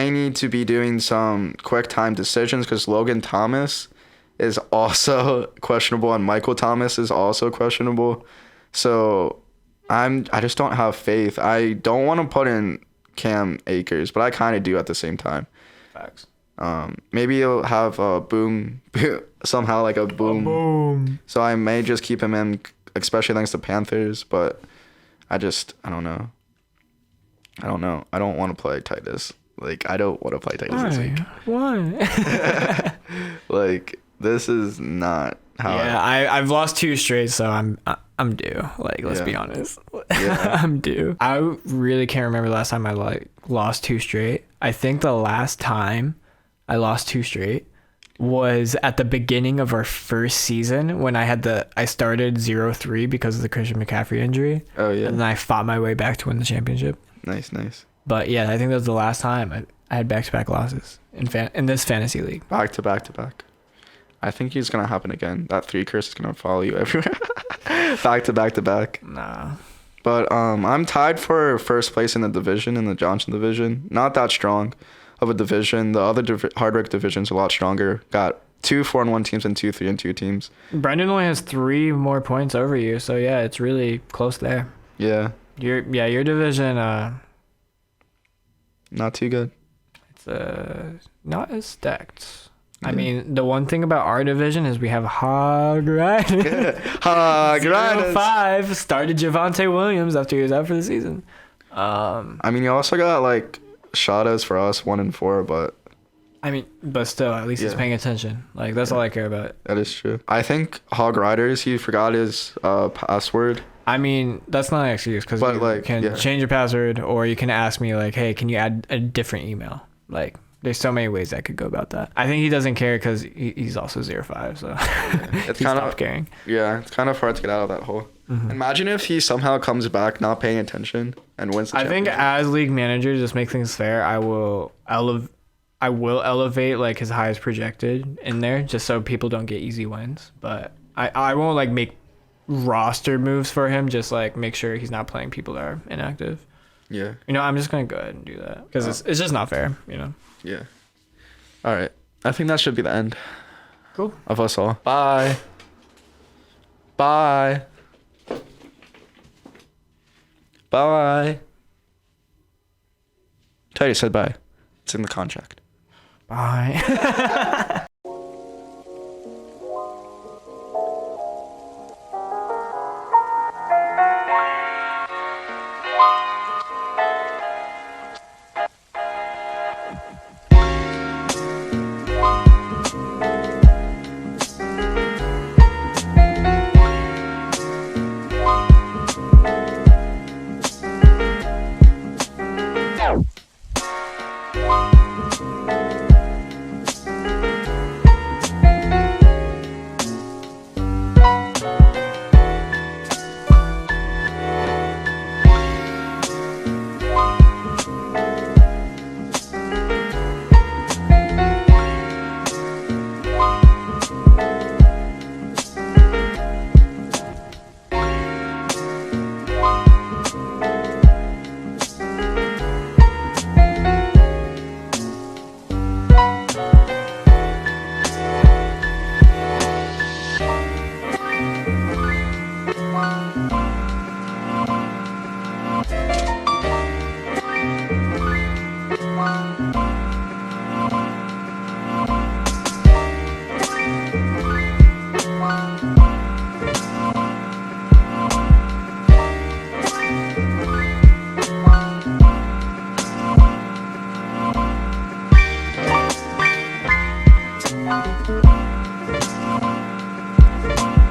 need to be doing some quick time decisions because Logan Thomas is also questionable and Michael Thomas is also questionable. So I just don't have faith. I don't want to put in Cam Akers, but I kind of do at the same time. Facts. Maybe he'll have a boom somehow, like a boom. So I may just keep him in, especially against the Panthers. But I don't know. I don't want to play Titus. Like, I don't want to play Titus this week. Why? Like, this is not how. Yeah, I've lost 2 straight, so I'm due. Like, let's be honest. Yeah. I'm due. I really can't remember the last time I lost 2 straight. I think the last time I lost 2 straight was at the beginning of our first season when I started 0-3 because of the Christian McCaffrey injury. Oh yeah. And then I fought my way back to win the championship. Nice. But yeah, I think that was the last time I had back-to-back losses in this fantasy league. Back to back. I think it's gonna happen again. That 3 curse is gonna follow you everywhere. back to back. Nah. But I'm tied for first place in the division, in the Johnson division. Not that strong of a division. The other Hardwick division's a lot stronger. Got 2 4-1 teams and 2 3-2 teams. Brendan only has 3 more points over you, so yeah, it's really close there. Yeah. Your division, Not too good. it's not as stacked. I mean, the one thing about our division is we have Hog Riders. Hog Riders. 0-5 started Javonte Williams after he was out for the season. I mean, you also got like Shadows for us 1-4, but I mean, but still, at least he's paying attention. Like, that's all I care about. that is true. I think Hog Riders, he forgot his password. I mean, that's not an excuse because you can change your password, or you can ask me like, hey, can you add a different email? Like, there's so many ways I could go about that. I think he doesn't care because he's also 0-5, so It's he kind stopped of caring. Yeah, it's kind of hard to get out of that hole. Mm-hmm. Imagine if he somehow comes back not paying attention and wins the I think championship. as league manager, just make things fair, I will elevate like his highest projected in there just so people don't get easy wins. But I won't like make roster moves for him, just like make sure he's not playing people that are inactive. Yeah. I'm just gonna go ahead and do that because it's just not fair. Yeah. All right. I think that should be the end. Cool. Of us all. Bye. Bye. Bye. Titus said bye. It's in the contract. Bye.